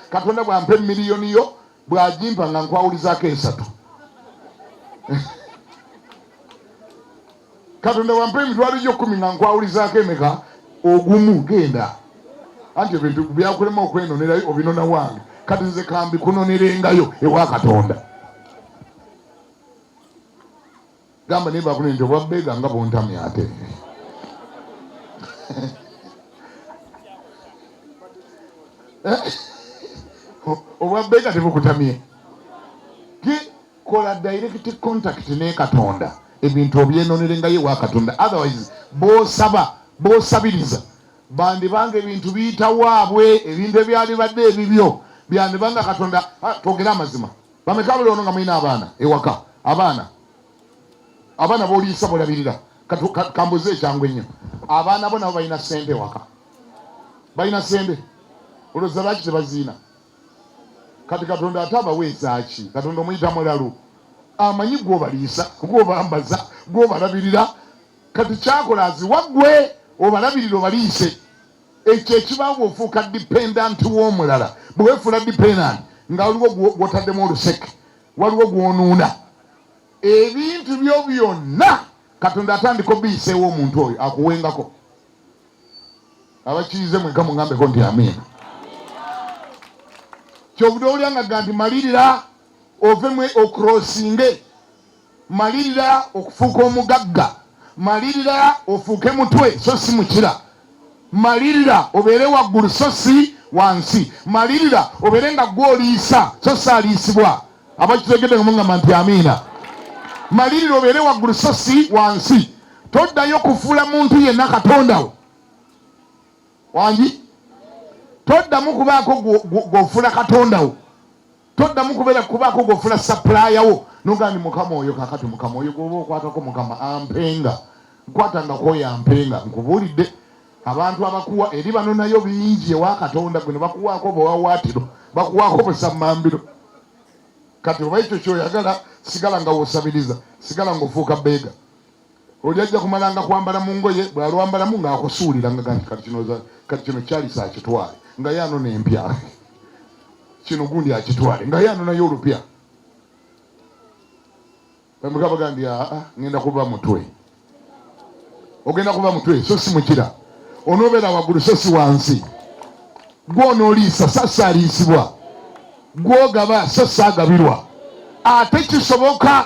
Katonda bw'ampa emiliyoni yo bw'agimpa nga nkwawulizaako 3. Katonda bw'ampa emitwalo gyo 10 nga nkwawulizaako emeka ogumu genda. Anti ebintu byakulema okwenonerayo obinona wange. Kati nze kambi kunonerengayo ewa Katonda. Gamba naye bakune nti obwabbeega nga bontamya ate. Obwabbeega tebukutamye. Kola direct contact ne Katonda. Ebintu obyenonerengayo ewa Katonda. Otherwise bosabiriza. Bandi bange ebintu biyita waabwe ebintu ebyali badde ebibyo. Byandi banga Katonda twogera amazima. Bamekabula ono nga mulina abaana ewaka. Abaana b'oliisa bolabirira. Kambuze ekyangu ennyo. Abaana bo nabo balina ssente ewaka. Balina ssente. Olowooza lwaki tebaziina? Kati Katonda ate abaweesa ki? Katonda omuyita mulalu. Amanyi gw'obaliisa, gw'obambaza, gw'obalabirira. Kati kyakola aziwa ggwe obalabirira obaliise. Ekyo ekibaawo ofuuka dependant w'omulala. Bwe weefuula dependant nga waliwo gw'otaddemu oluseke, waliwo gw'onuuna. Ebintu byo byonna Katonda atandika obiyiseewo omuntu oyo akuwengako. abakiyize mweka mungambeko nti amina. Kyovudde olyanga gandi malirira ovemwe okrosinge, malirira okufuuka omugagga, malirira ofuuke mutwe so si mukira, malirira obeere waggulu so si wansi, malirira obeere nga gw'oliisa so si aliisibwa. Abakitegedde nga mungamba nti amiina. Malirira obeere waggulu so si wansi. Toddayo kufuula muntu yenna katondawo wangi. Toddamu kubaako gwofuula katondawo. Toddamu kubaako gwofuula sapulayawo nogandi mukama oyo kakati mukama oyo gwoba okwatako mukama ampenga nkwatanga kwoyo ampenga. Nkubuulidde abantu abakuwa eri bano nayo bingi ewa katonda gwe ne bakuwaako bwewawaatiro bakuwaako busammambiro. Kati oba ekyo kyoyagala sigala nga wosabiriza, sigala ng'ofuuka beega. Oli ajja kumalanga kwambala mu ngoye bw'alwambalamu ng'akusuulira nga ganti kati kino kyali saakitwale nga yaano n'empya kino gundi akitwale nga yaano nayo olupya. Bamugaba gandi ngenda kuba mutwe. Ogenda kuba mutwe so si mukira. Onoobeera waggulu so si wansi. Gw'onooliisa so si aliisibwa. Gw'ogaba so si agabirwa. Ate kisoboka.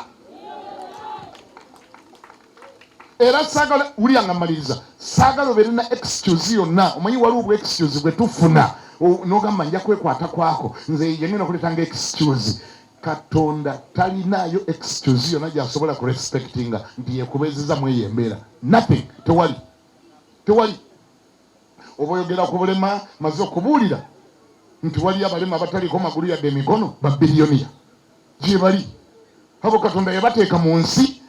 Era saagala ulyanga maliriza. Saagala obeere na excuse yonna. Omanyi waliwo bwe excuse bwe tufuna. N'ogamba nja kwekwata kwako. Nze yengenda okuleetanga excuse. Katonda talinayo excuse yonna gy'asobola kurespectinga nti yeekubezeza mu eyo embeera. Nothing. Tewali. Tewali. Oba oyogera ku bulema maze okubuulira nti wali abalema abataliko magulu yadde emikono babiliyoniya gye bali. Abo Katonda yabateeka mu nsi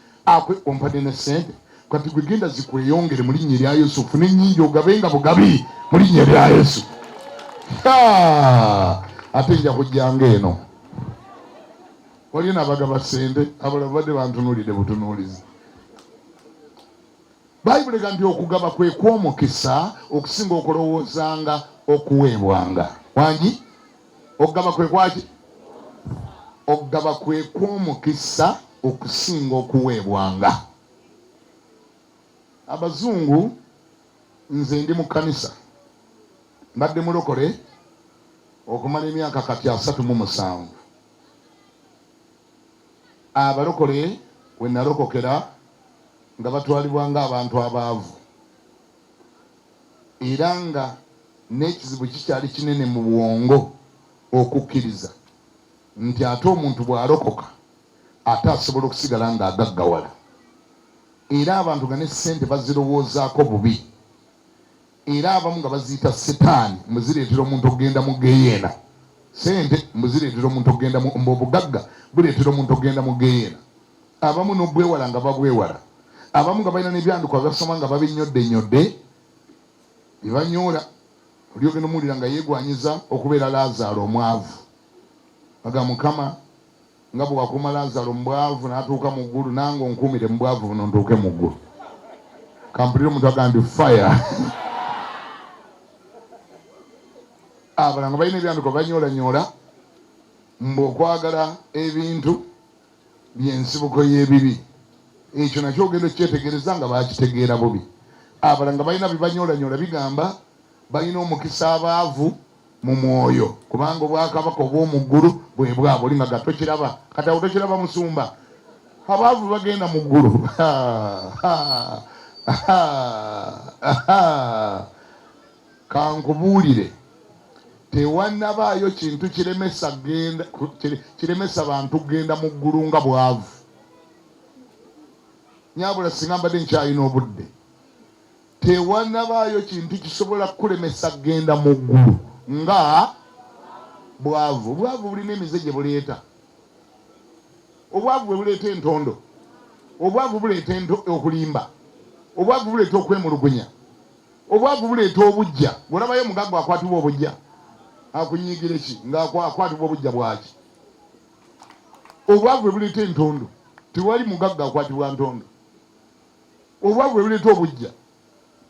ompadde ne ssente kati gwe genda zikweyongere mu linnya erya Yesu ofune ennyingi ogabenga bugabi mu linnya erya Yesu. Ate nja kujjanga eno waliyo n'abagaba ssente abalala badde bantunuulidde butunuulizi. Bayibuli egambye okugaba kwe kw'omukisa okusinga okulowoozanga okuweebwanga. Wangi okugaba kwe kwaki? Okugaba kwe kw'omukisa okusinga okuweebwanga. Abazungu nze ndi mu kkanisa mbadde mulokole okumala emyaka kati 37. Abalokole we nalokokera nga batwalibwa ng'abantu abaavu era nga n'ekizibu kikyali kinene mu bwongo okukkiriza nti ate omuntu bw'alokoka ate asobola okusigala ng'agaggawala. Era abantu nga ne ssente bazirowoozaako bubi, era abamu nga baziyita setaani muzireetera omuntu okugenda mu geyeena. Ssente muzireetera omuntu okugenda mu obugagga buleetera omuntu okugenda mu geyeena. Abamu n'obwewala nga babwewala. Abamu nga balina n'ebyandikwa basoma nga babinnyodde bye banyoola. Oli ogenda omuwulira nga yeegwanyiza okubeera Laazaalo omwavu. Aga Mukama nga bwe wakuuma Laazaalo mubwavu n'atuuka mu ggulu nange onkuumire mu bwavu buno ntuuke mu ggulu. Kampulira omuntu agamba fire. Abalala nga balina ebyandikwa banyoolanyoola mbu okwagala ebintu by'ensibuko y'ebibi. Ekyo nakyo ogenda okyetegereza nga bakitegeera bubi. Abalala nga balina bibanyoolanyola bigamba balina omukisa abaavu mu mwoyo kubanga obwakabaka obw'omu ggulu bwe bwabo oli nga gatokiraba kati awo tokiraba musumba. Abaavu bagenda mu ggulu. Kankubuulire tewannabaayo kintu kiremesa bantu genda mu ggulu nga bwavu. Nyabula singa mbadde nkyalina obudde tewannabaayo kintu kisobola kulemesa genda mu ggulu nga bwavu. Obwavu bulina emize gye buleeta. Obwavu bwe buleeta entondo. Obwavu buleeta okulimba. Obwavu buleeta okwemulugunya. Obwavu buleeta obujja. Bw'olabayo omugagga akwatibwa obujja akunyiigira ki ng'akwatibwa obujja bwaki? Obwavu bwe buleeta entondo. Tewali mugagga akwatibwa ntondo. Obwavu bwe buleeta obujja.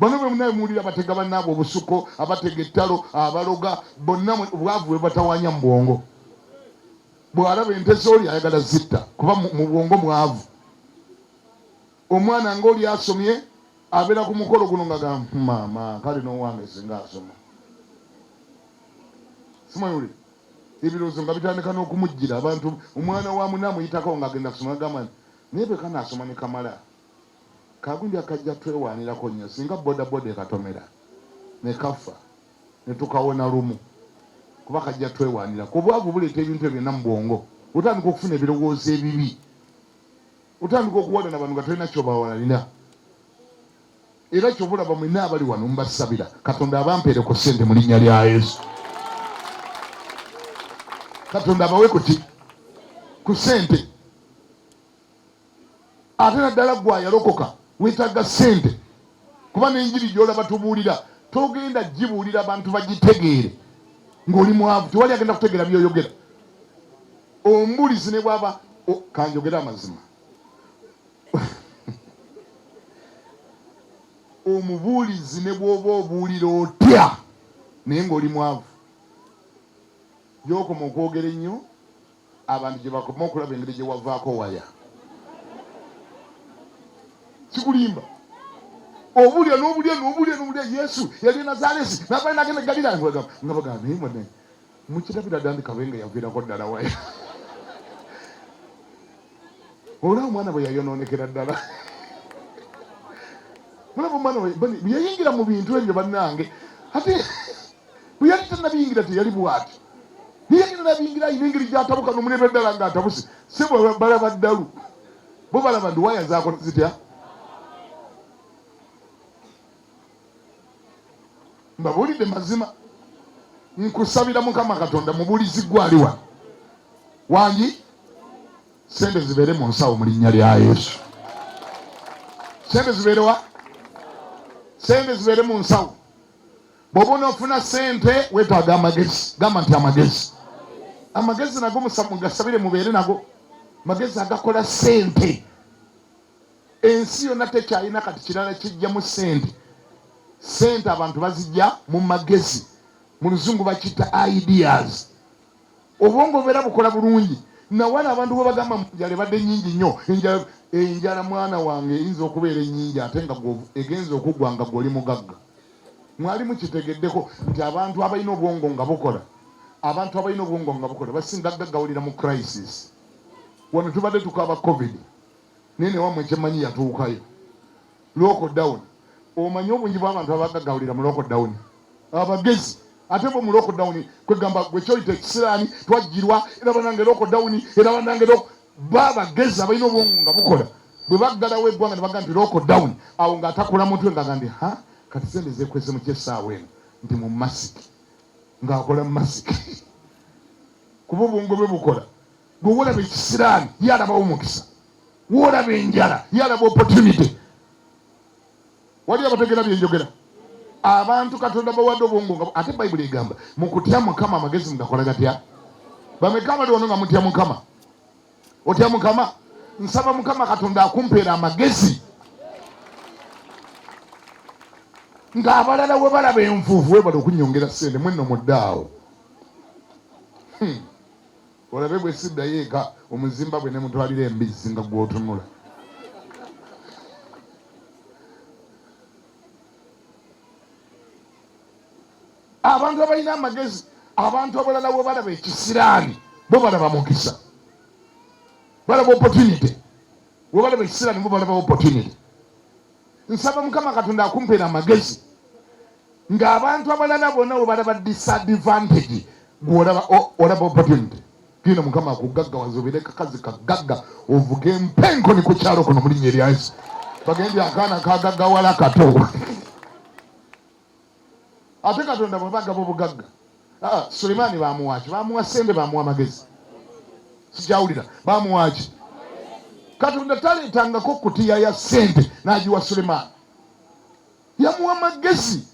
Bano bwe munaye muwulira abatega bannaabwe obusuko, abatega ettalo, abaloga, bonna obwavu bwe batawanya mu bwongo. Bw'alaba ente z'oli ayagala zitta kuba mu bwongo mwavu. Omwana ng'oli asomye abeera ku mukolo guno nga gamba maama kale n'owange singa asoma simayuli ebirowoozo nga bitandika n'okumujjira abantu omwana wa muna amuyitako ng'agenda kusoma agamba naye bwe kanaasoma ne kamala kagundi akajja twewaanirako nnyo singa bodaboda ekatomera ne kafa ne tukawona lumu kuba kajja twewaanirako obwavu buleeta ebintu ebyonna mu bwongo otandika okufuna ebirowoozo ebibi otandika okuwalana abantu nga tolina kyobawalalira era kyobulaba mwina abali wano mbasabira Katonda abampeereko ssente mu linnya lya Yesu. Katonda abawe ku ssente. Ate naddala gwayalokoka weetaaga ssente kuba n'enjiri gy'olaba tubuulira togenda gibuulira abantu bagitegeere ng'oli mwavu tewali agenda kutegeera byoyogera. Ombulizi ne bw'aba kanjogera amazima omubuulizi ne bw'oba obuulira otya naye ng'oli mwavu gy'okoma okwogera ennyo abantu gye bakoma okulaba engeri gye wavaako waya sikulimba obulya n'obulya Yesu yali Nazaresi n'avaayo n'agenda Galiraaya nga bagamba naye mwene mukirabira ddala ndi kabenga yaviirako ddala waya olaba omwana bwe yayonoonekera ddala mulaba omwana bwe yayingira mu bintu ebyo bannange ate bwe yali tannabiyingira teyali bw'ati niye nabiyingira ayina engeri gy'atabuka n'omulebe ddala ng'atabuse si bwe balaba ddalu bo balaba ndi waya zaako zitya mbabuulidde mazima nkusabira Mukama Katonda mubuulizi gwali wano wangi sente zibeere mu nsawo mu linnya lya Yesu. Sente zibeere wa? Sente zibeere mu nsawo. Bw'oba onoofuna sente weetaaga amagezi. Gamba nti amagezi. Amagezi nago mugasabire mubeere nago. Magezi agakola sente. Ensi yonna tekyalina kati kirala kijjamu sente. Sente abantu bazijja mu magezi. Mu luzungu bakiyita ideas. Obwongo obeera bukola bulungi. Nawala abantu bwe bagamba njala ebadde nnyingi nnyo enjala mwana wange eyinza okubeera ennyingi ate nga egenza okuggwa nga gw'oli mugagga. Mwali mukitegeddeko nti abantu abalina obwongo nga bukola basinga gaggawulira mu crisis. Wano tubadde tukaaba covid naye newammwe ekyemanyi yatuukayo lockdown. Omanyi obungi bw'abantu abagaggawulira mu lockdown abagezi ate bo mu lockdown kwegamba gwe kyoyita ekisiraani twajjirwa era banange lockdown era banange babagezi abalina obwongo nga bukola bwe baggalawo eggwanga ne bagamba nti lockdown awo ng'atakula mutwe ng'agambye kati sente zeekwese mu kyessaawa eno nti mu masiki ng'akola mu masiki kuba obwongo bwe bukola gwe wolaba ekisiraani yalabawo omukisa wolaba enjala yalaba opportunity. Wali abategera byenjogera abantu Katonda bawadde obwongo nga ate Bayibuli egamba mu kutya Mukama amagezi mugakola gatya? Bameka bali wano nga mutya Mukama? Otya Mukama? Nsaba Mukama Katonda akumpeera amagezi ng'abalala we balaba enfuufu webala okunyongera ssente mwenno muddaawo. Olabe bwe siddayo eka Omuzimbabwe ne mutwalira embizzi nga gw'otunula. Abantu abalina amagezi, abantu abalala we balaba ekisiraani bo balaba mukisa, balaba opportunity. We balaba ekisiraani bo balaba opportunity. Nsaba Mukama Katonda akumpeera amagezi ng'abantu abalala bonna we balaba disadvantage gw'olaba opportunity. Genda Mukama akugaggawaza obeere kakazi kagagga ovuga empenkoni ku kyalo kuno mu linnya erya Yesu. Bagendye akaana kagaggawala kato. Ate Katonda bwe bagaba obugagga Sulemaani bamuwaaki? Bamuwa ssente, bamuwa magezi? Sikyawulira. Bamuwaaki? Katonda taleetangako kutiya ya ssente n'agiwa Sulemaani, yamuwa magezi.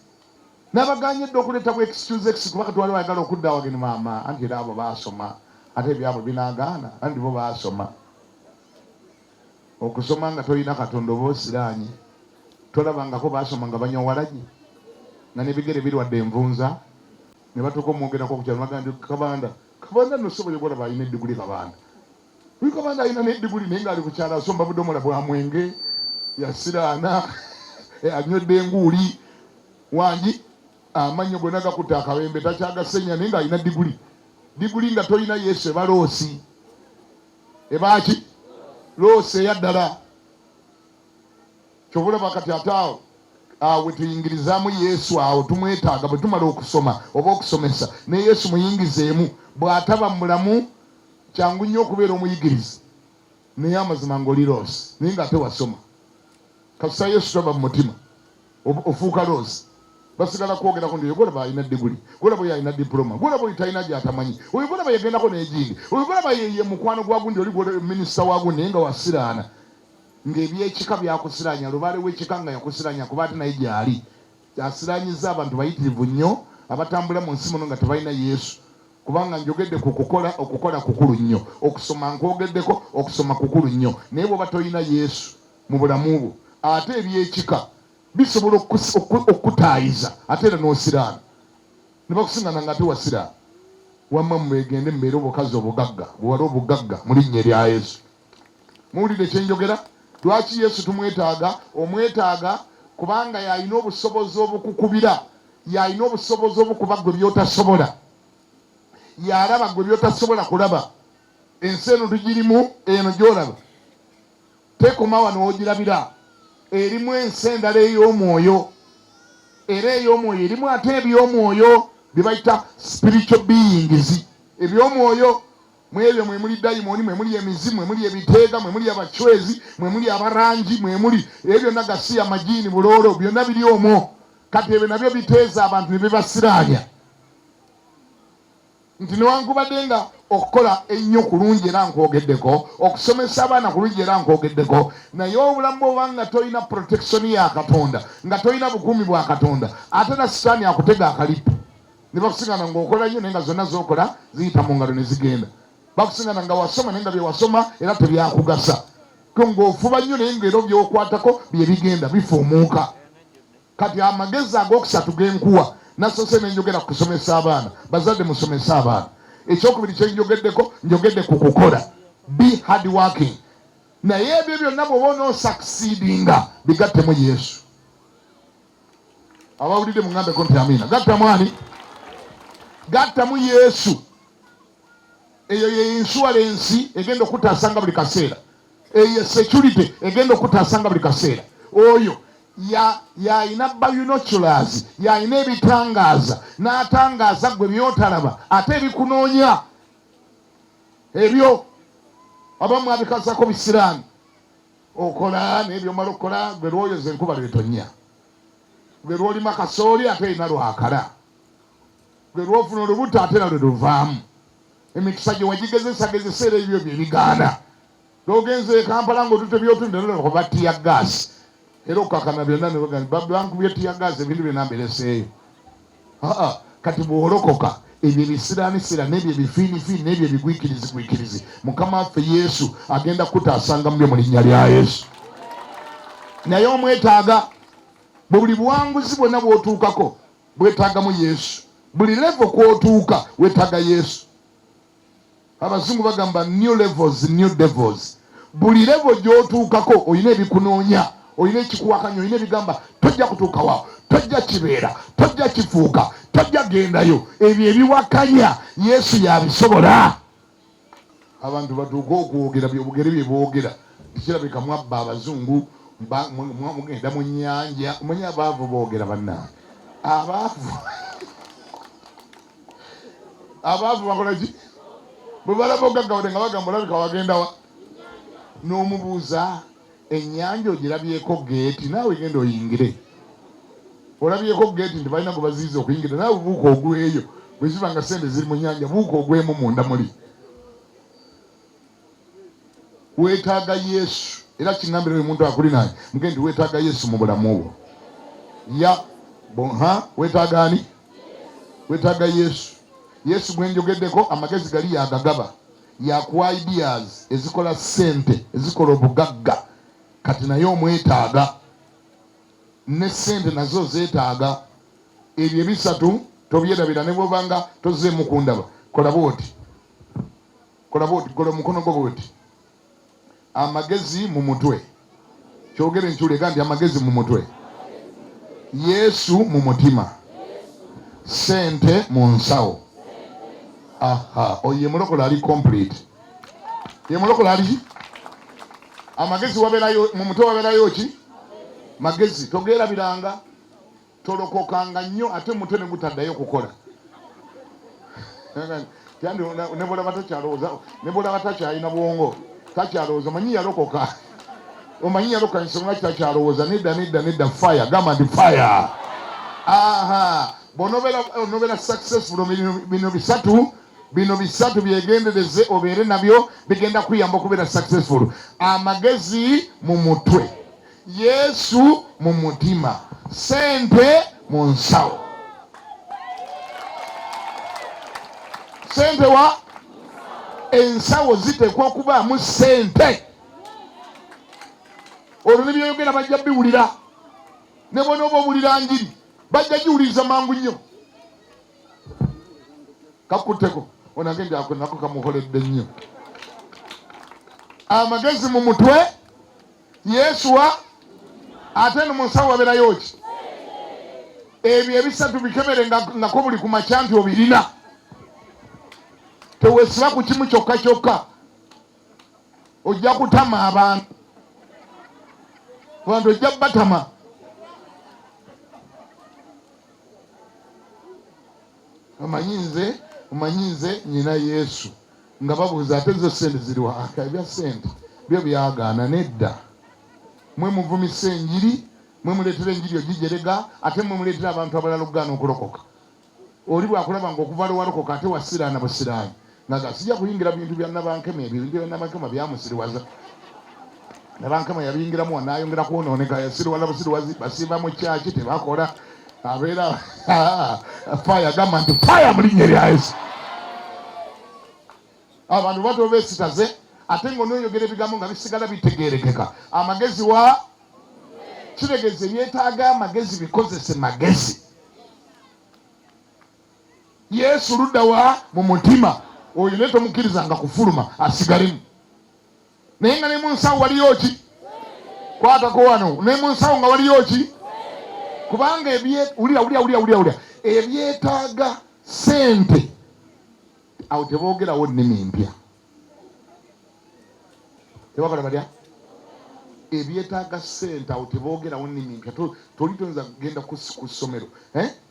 N'abaganyedde okuleeta bu excuse kuba Katonda bayagala okudda awageni maama anti era abo baasoma ate ebyabwe binaagaana anti bo baasoma. Okusoma nga tolina Katonda oba osiraanye. Tolabangako baasoma nga banywa walagi nga n'ebigere birwadde envunza ne batuuka omwogerako ku kyalo bagamba nti Kabanda nosoboye okulaba alina eddiguli Kabanda. Buli Kabanda alina n'eddiguli naye ng'ali ku kyalo asomba budomola bwa mwenge yasiraana anywedde nguuli wangi amannyo gonna gakutte akawembe takyagasenya naye nga alina diguli nga tolina Yesu eba loosi ebaki loosi eyaddala kyobulaba kati ate awo wetuyingirizaamu Yesu awo tumwetaaga bwe tumala okusoma oba okusomesa ne Yesu muyingizeemu bw'ataba mulamu kyangu nnyo okubeera omuyigirizi naye amazima ng'oli loosi naye nga ate wasoma kasita Yesu taba mu mutima ofuuka loosi basigala kwogera ku nti golaba alina diguli golaba oyo alina diploma golaba oyo talina gy'atamanyi oyo golaba yagendako n'egindi oyo golaba ye mukwano gwa gundi oli minisita wa gundi naye nga wasiraana ng'ebyekika byakusiranya lubaale w'ekika nga yakusiranya kuba ate naye gy'ali asiranyizza abantu bayitirivu nnyo abatambula mu nsi muno nga tebalina Yesu kubanga njogedde ku okukola kukulu nnyo okusoma nkwogeddeko okusoma kukulu nnyo naye bw'oba tolina Yesu mu bulamu bwo ate ebyekika bisobola okutaayiza ate era n'osiraana ne bakusiŋŋana nga ate wasiraana wamma mubegende mubeere obukazi obugagga buwala obugagga mu linnya erya Yesu. Muwulire kyenjogera? Lwaki Yesu tumwetaaga? Omwetaaga kubanga yalina obusobozi obukukubira, yalina obusobozi obukuba gwe byotasobola, yalaba gwe byotasobola kulaba. Ensi eno tugirimu, eno gy'olaba tekoma wano wogirabira, erimu ensi endala ey'omwoyo, era ey'omwoyo erimu ate eby'omwoyo bye bayita spiritual beings. Eby'omwoyo mwebyo mwe muli dayimoni, mwe muli emizimu, mwe muli ebiteega, mwe muli abachwezi, mwe muli abarangi, mwe muli ebyo nagasi amajini buloolo, byonna biri omwo. Kati ebyo nabyo biteeza abantu ne bibasiraanya nti newankubadde nga okukola ennyo kulungi era nkwogeddeko, okusomesa abaana kulungi era nkwogeddeko, naye obulamu bwoba nga tolina protection ya Katonda, nga tolina bukuumi bwa Katonda, ate na sitaani akutega akalipu ne bakusiŋŋana ng'okola nnyo naye nga zonna z'okola ziyita mu ngalo ne zigenda. Bakusiŋŋana nga wasoma naye nga bye wasoma era tebyakugasa, ng'ofuba nnyo naye ng'era by'okwatako bye bigenda bifuumuuka. Kati amagezi ag'okusatu genkuwa nasose nenjogera kusomesa abaana, bazadde musomesa abaana. Ekyokubiri kyenjogeddeko, njogedde ku kukola, be hard working. Naye ebyo byonna bw'oba onosucceedinga bigattemu Yesu. Abawulidde mungambeko nti amiina. Gattamu ani? Gattamu Yesu. Eyo ye insurance egenda okutaasanga buli kaseera, eyo security egenda okutaasanga buli kaseera. Oyo yalina binoculars, yalina ebitangaaza, n'atangaaza gwe byotalaba ate ebikunoonya ebyo abamu abikazako bisiraani okola n'ebyo omala okukola gwe lwoyoza enkuba lwetonnya, gwe lwolima kasooli ate erina lwakala, gwe lwofuna olubuto ate nalwe luvaamu. Emikisa gye wagigezesagezesa era ebyo bye bigaana. Lwogenze Kampala ng'otute byotunda nolaba batiya gaasi era okakana byonna ne bagamba bankubye tiya gaasi ebintu byonna mbireseeyo. Kati bw'olokoka ebyo ebisiraanisira n'ebyo ebifiinifiini n'ebyo ebigwikirizi Mukama waffe Yesu agenda kutaasanga mu byo mu linnya lya Yesu. Naye omwetaaga, buli buwanguzi bwonna bw'otuukako bwetaagamu Yesu. Buli level kw'otuuka wetaaga Yesu. Abazungu bagamba new levels, new devils. Buli level gy'otuukako oyina ebikunoonya, oyina ekikuwakanya, oyina ebigamba tojja kutuuka waawo, tojja kibeera, tojja kifuuka, tojja gendayo. Ebyo ebiwakanya Yesu yabisobola. Abantu batuuka okwogera byobugere bye boogera kirabika mwabba abazungu mugenda mu nnyanja. Omanyi abaavu boogera bannange, abaavu bakola ki? Bwe balaba ogaggawode nga bagamba olabika wagenda wa? N'omubuuza ennyanja ogirabyeko geeti, naawe genda oyingire. Olabyeko geeti nti balina gwe baziyiza okuyingira, naawe buuka ogweyo. Bwe ziba nga sente ziri mu nnyanja, buuka ogwemu munda muli. Weetaaga Yesu. Era kingambira oyo muntu akuli naye muge nti weetaaga Yesu mu bulamu bwo. Weetaaga ani? Weetaaga Yesu. Yesu gwe njogeddeko amagezi gali yagagaba, yakuwa ideas ezikola ssente, ezikola obugagga. Kati naye omwetaaga, ne ssente nazo zeetaaga. Ebyo ebisatu tobyerabira, ne bw'obanga tozeemu kundaba, kola bw'oti, kola omukono gwo bw'oti. Amagezi mu mutwe. Kyogere nkyule kandi amagezi mu mutwe. Yesu mu mutima, sente mu nsawo. Aha, oye mulokole ali complete. Ye mulokole ali amagezi waberayo mu mutwe waberayo ki? Magezi togera biranga tolokokanga nnyo ate mutwe ne gutaddayo kukola. Kandi nebola batakyalowooza, nebola batakyalina bwongo, takyalowooza, manyi yalokoka. Omanyi yalokoka nsonga kitakyalowooza, nedda, fire, gamba ndi fire. Aha, bw'onobeera successful bino bisatu byegendereze obeere nabyo bigenda kuyamba okubeera successful. Amagezi mu mutwe, Yesu mu mutima, sente mu nsawo. Sente wa ensawo zitekwa okubaamu sente. Olwo ne byeyogera bajja biwulira, ne bonooba owulira njiri bajja giwuliriza mangu nnyo. Kakutteko onagende ako nako kamukoledde nnyo. Amagezi mu mutwe, Yesu wa ate no mu nsawo wabeerayo ki? Ebyo ebisatu bikebere ngako buli ku makya nti obirina. Teweesiba ku kimu kyokka kyokka, ojja kutama abantu ojja batama. Omanyi nze nyina Yesu nga babuuza ate zo sente ziriwa? Ebya sente byo byagaana, nedda. Mwe muvumisa enjiri, mwe muleetera enjiri ogijerega, ate mwe muleetera abantu abalala okugaana okulokoka. Oli bwakulaba ng'okuva lwewalokoka ate wasiraana busiraani nga sijja kuyingira bintu bya Nabankema, ebintu bya Nabankema byamusiriwaza. Nabankema yabiyingiramu wanaayongera kwonooneka, yasiriwaza busiriwazi, basiiba mu kyaki tebakola. Abeera fire, gamba nti fire mu linnya lya Yesu. Abantu bato beesitaze ate ng'onoyogera ebigambo nga bisigala bitegeerekeka. Amagezi wa kitegeeze byetaaga amagezi, bikozese magezi. Yesu ludda wa mu mutima, oyo ne tomukkirizanga kufuluma asigalemu. Naye nga ne mu nsawo waliyo ki? Kwatako wano, ne mu nsawo nga waliyo ki? Kubanga ulira ebyetaaga sente, awo teboogerawo nnimi mpya. Tebakola balya ebyetaaga sente, awo teboogerawo nnimi mpya. Toli toyinza kugenda ku ssomero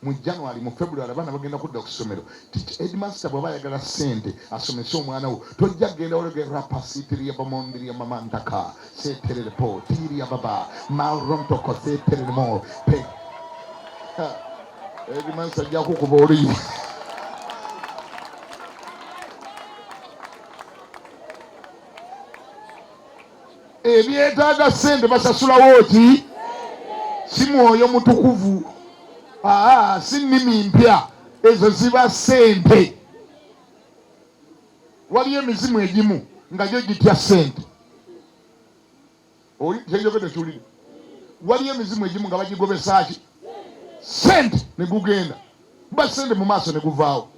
mu January, mu February abaana bagenda kudda ku ssomero. Headmaster bw'aba ayagala sente asomese omwana wo, tojja kugenda ologera pasitiri ya bamondiria ya mamantaka seterere po tiri ya baba malrontoko seterere mo pe. Headmaster ajja kukuba oli. Ebyetaaga sente basasulawo ki? Si Mwoyo Mutukuvu, si nnimi mpya, ezo ziba sente. Waliyo emizimu egimu nga gyo gitya sente. Kyeyogedde kiwulire. Waliyo emizimu egimu nga bagigobesa ki? Sente ne gugenda. Ba sente mu maaso ne guvaawo.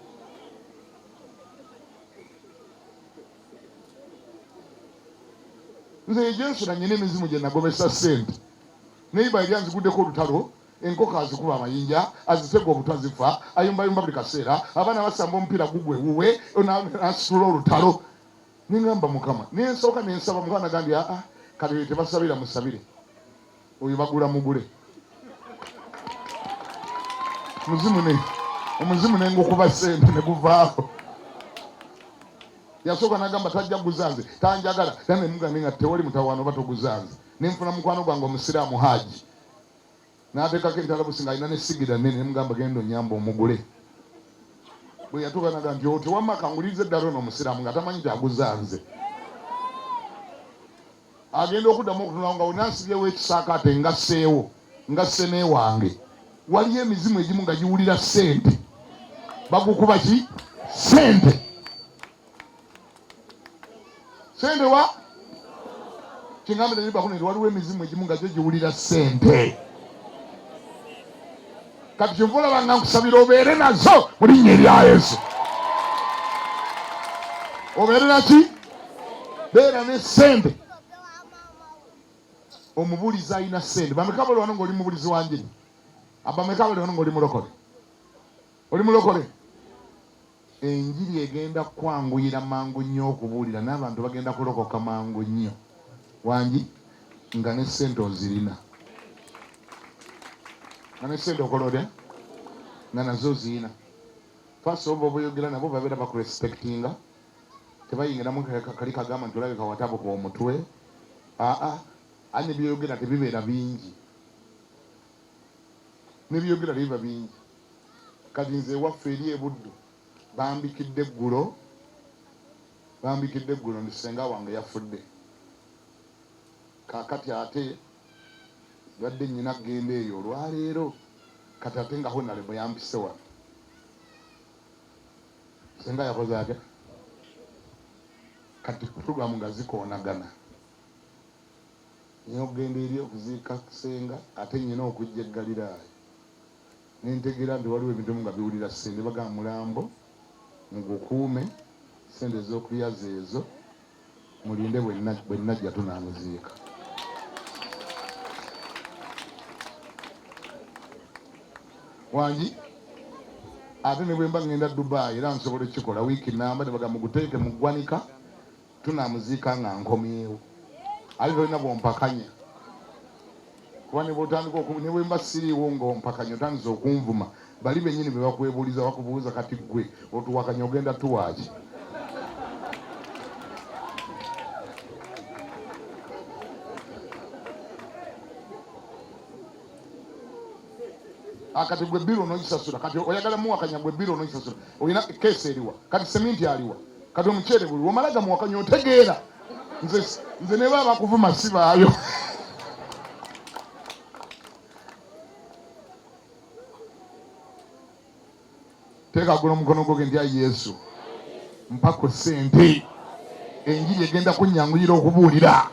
Nze ejensula nyina emizimu gye nagobesa sente. Neiba eri anziguddeko olutalo, enkoko azikuba amayinja, azitega obutwa zifa, ayumbayumba buli kaseera, abaana basamba omupiira gugwe wuwe, nasitula olutalo. Ningamba Mukama, nensooka nensaba Mukama nagambye kati tebasabira musabire. Oyo bagula mugule. Omuzimu nengukuba sente ne guvaawo. Yasooka nagamba tajja guzanze, tanjagala. Dane mugambye nga tewali mutawaano batoguzanze. Nenfuna mukwano gwange Omusiraamu Haji. N'ateekako entalabusi ng'alina n'essigira nnene, ne mugamba genda onnyamba omugule. Bwe yatuuka n'agamba nti tewamma kanguliriza eddala ono Omusiraamu nga tamanyi kyaguzanze. Agenda okuddamu okutunula nga onansibyewo ekisaakaate ngasseewo, ngasse n'ewange. Waliyo emizimu egimu nga giwulira ssente. Bagukuba ki? Ssente. Sente wa? Kingambe ne bakune waliwo emizimu egimu nga gyo giwulira ssente. Kati kyemvula banga nkusabira obeere nazo mu linnya erya Yesu. Obeere naki? Beera ne ssente. Omubulizi alina ssente. Bameka bali wano ng'oli mubulizi wanjiri. abameka bali wano ng'oli mulokole, oli mulokole. Enjiri egenda kwanguyira mangu nnyo okubuulira, n'abantu bagenda kulokoka mangu nnyo wangi nga ne ssente ozirina, nga ne ssente okolode nga nazo zirina. First of all boyogera nabo babeera bakurespectinga, tebayingiramu kali kagamba nti olabika watabuka omutwe. Ane byogera tebibeera bingi, nebyogera biba bingi. Kati nze waffe eri e Buddu bambikidde eggulo ndi senga wange yafudde. Kaakati ate badde nnyina genda eyo olwaleero, kati ate nga honale muyambise wano. Senga yakoze atya? Kati puroguramu nga zikoonagana. Nina okugenda eri okuziika senga, ate nnyina okujja e Galiraaya. Nentegeera nti waliwo ebintu nga biwulira sente, bagamba mulambo mugukuume, sente ez'okulya zeezo, mulinde bwe nnajja tunaamuziika. Wangi ate ne bwe mba ngenda Dubai era nsobola ekikola wiiki namba, ne bagamba muguteeke mu ggwanika, tunaamuziika nga nkomyewo. Ali tolina bwompakanya, kuba ne bwe mba siriiwo ng'ompakanya otandise okunvuma, bali bennyini be bakwebuuliza bakubuuza kati ggwe otuwakanya ogenda tuwaaki. Kati gwe bbiro onogisasula, kati oyagala muwakanya gwe bbiro onogisasula, olina keesi eriwa, kati seminti aliwa, kati omuceere buli omalaga muwakanya otegeera. Nze ne baba bakuvuma sibaayo. Teeka guno omukono gwo nti ayi Yesu mpako ssente, enjiri egenda kunnyanguyira okubuulira.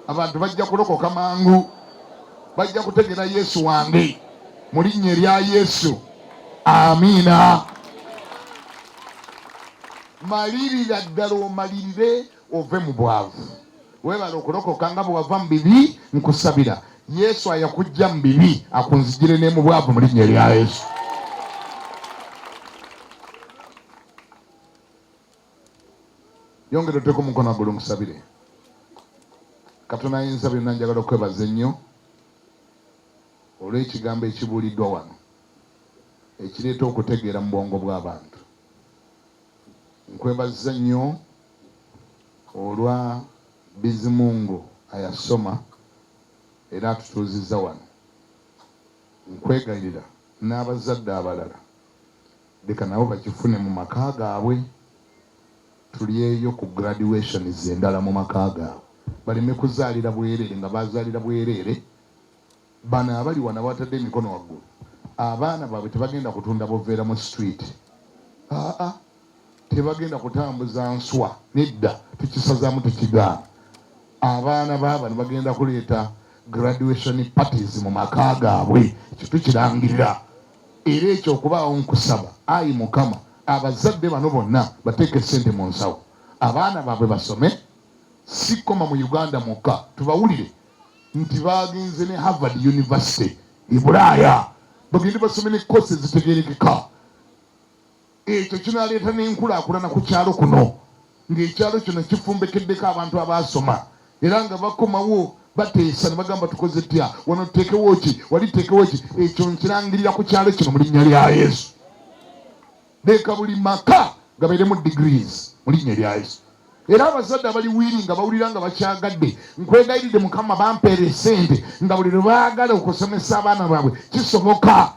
Abantu bajja kulokoka mangu, bajja kutegeera Yesu wange mu linnya erya Yesu. Amiina. Malirira ddala, omalirire ove mu bwavu. Weebala okulokoka nga bwe wava mu bibi, nkusabira Yesu ayakujja mu bibi akunzigire ne mu bwavu mu linnya erya Yesu. Yongera oteeka omukono waggulu nkusabire. Katonda ayinza byonna, njagala okwebaza ennyo olw'ekigambo ekibuuliddwa wano ekireeta okutegeera mu bwongo bw'abantu. Nkwebaza nnyo olwa Bizimungu ayasoma era atutuuzizza wano. Nkwegayirira n'abazadde abalala leka nabo bakifune mu maka gaabwe, tulyeyo ku graduations endala mu maka gaabwe, baleme kuzaalira bwereere nga bazaalira bwereere. Bano abali wano batadde emikono waggulu, abaana baabwe tebagenda kutunda buveera mu street, tebagenda kutambuza nswa, nedda, tukisazaamu tukigaana. Abaana baabano bagenda kuleeta graduation parties mu maka gaabwe, ekyo tukirangirira. Era ekyo okubaawo nkusaba, ayi Mukama, abazadde bano bonna bateeke ssente mu nsawo, abaana baabwe basome, si koma mu Uganda mukka, tubawulire nti bagenze ne Harvard University e Bulaaya, bagende basome ne courses zitegeerekeka. Ekyo kinaleeta n'enkulaakulana ku kyalo kuno, ng'ekyalo kino kifumbekeddeko abantu abaasoma era nga bakomawo bateesa ne bagamba tukoze tya, wano tuteekewo ki, wali tuteekewo ki. Ekyo nkirangirira ku kyalo kino mu linnya lya Yesu. Leeka buli maka gabeeremu degrees mu linnya lya Yesu. Era abazadde abali wiiri nga bawulira nga bakyagadde, nkwegayiridde Mukama bampeere ssente nga buli lwe baagala okusomesa abaana baabwe kisoboka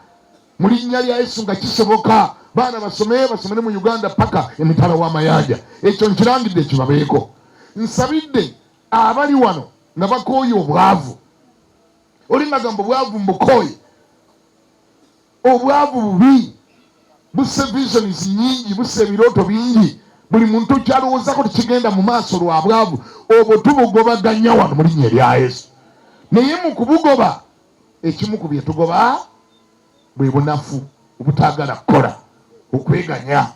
mu linnya lya Yesu, nga kisoboka. Baana basomere mu Uganda paka emitala w'amayanja. Ekyo nkirangidde kibabeeko. Nsabidde abali wano nga bakooye obwavu, olinga gamba obwavu mbukooye, obwavu bubi, busse visions nyingi, busse ebirooto bingi. Buli muntu kyalowoozako tekigenda mu maaso lwa bwavu, obwo tubugobaganya wano mu linnya erya Yesu. Naye mu kubugoba, ekimu ku bye tugoba bwe bunafu, obutaagala kukola, okweganya,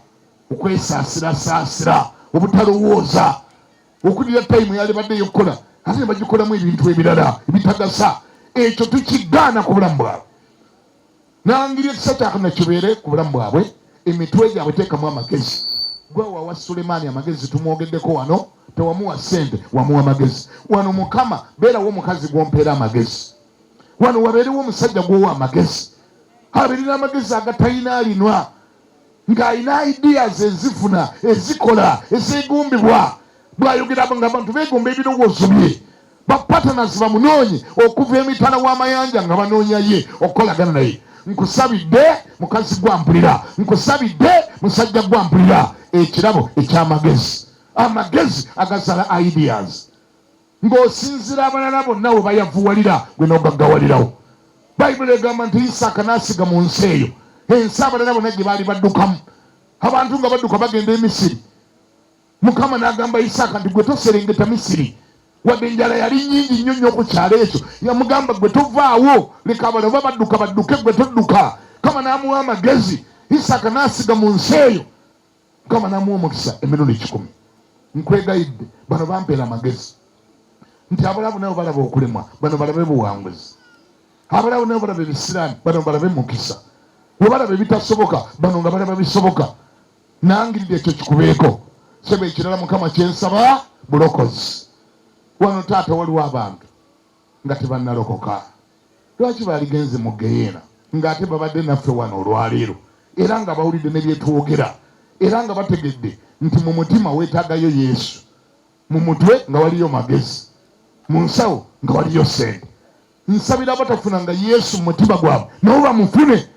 okwesaasirasaasira, obutalowooza, okulira tayimu yali baddeyo kukola ate ne bagikolamu ebintu ebirala ebitagasa. Ekyo tukigaana ku bulamu bwabwe. nangiri ekisa kyakana kibeere ku bulamu bwabwe emitwe gyabwe teekamu amagezi. Gwe wawa Sulemaani amagezi tumwogeddeko wano, tewamuwa ssente, wamuwa amagezi. Wano Mukama beerawo omukazi gw'ompeera amagezi, wano wabeerewo omusajja gw'owa amagezi, abeerera amagezi agatalina alinwa, ng'alina ideas ezifuna ezikola ezeegumbibwa. Bw'ayogera nga abantu beegomba ebirowoozo bye, bapatanazi bamunoonye okuva emitala w'amayanja nga banoonya ye okukolagana naye. Nkusabidde mukazi gwampulira, nkusabidde musajja gwampulira, ekirabo eky'amagezi, amagezi agazala ideas, ng'osinzira abalala bonna we bayavuwalira gwe n'ogaggawalirawo. Bayibuli egamba nti Isaaka n'asiga mu nsi eyo, ensi abalala bonna gye baali baddukamu, abantu nga badduka bagenda e Misiri. Mukama n'agamba Isaaka nti gwe toserengeta Misiri, wadde enjala yali nnyingi nnyo nnyo ku kyalo ekyo. Yamugamba gwe tovaawo, leka abalala badduka badduke, gwe todduka. Mukama n'amuwa amagezi, Isaaka n'asiga mu nsi eyo. Mukama n'amuwa omukisa emirundi 10. Nkwegayidde bano bampeera amagezi nti abalala nabo balaba okulemwa, bano balabe buwanguzi. Abalala nabo balaba ebisiraani, bano balabe mukisa. Bwe balaba ebitasoboka, bano nga balaba bisoboka. Nangiridde ekyo kikubeeko. Sebe ekirala Mukama kyensaba bulokozi. Wano taata waliwo abantu nga tebannalokoka. Lwaki baaligenze mu Geyeena ng'ate babadde naffe wano olwaleero, era nga bawulidde ne byetwogera, era nga bategedde nti mu mutima weetaagayo Yesu, mu mutwe nga waliyo magezi, mu nsawo nga waliyo ssente. Nsabira abatafunanga Yesu mu mutima gwabwe nabo bamufune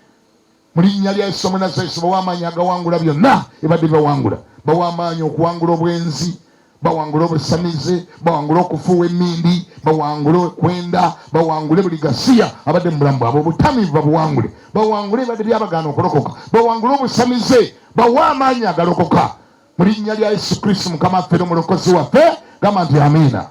mu linnya lya Yesu Omunnazaaleesi. Bawa amaanyi agawangula byonna ebadde bawangula. Bawa amaanyi okuwangula obwenzi, bawangule obusamize, bawangule okufuuwa emmindi, bawangule okwenda, bawangule buli gasiya abadde mu bulamu bwabwe, obutamiivu babuwangule, bawangule ebadde byabagaana okulokoka, bawangule obusamize, bawa amaanyi agalokoka mu linnya lya Yesu Kristo Mukama waffe n'omulokozi waffe. Gamba nti amiina.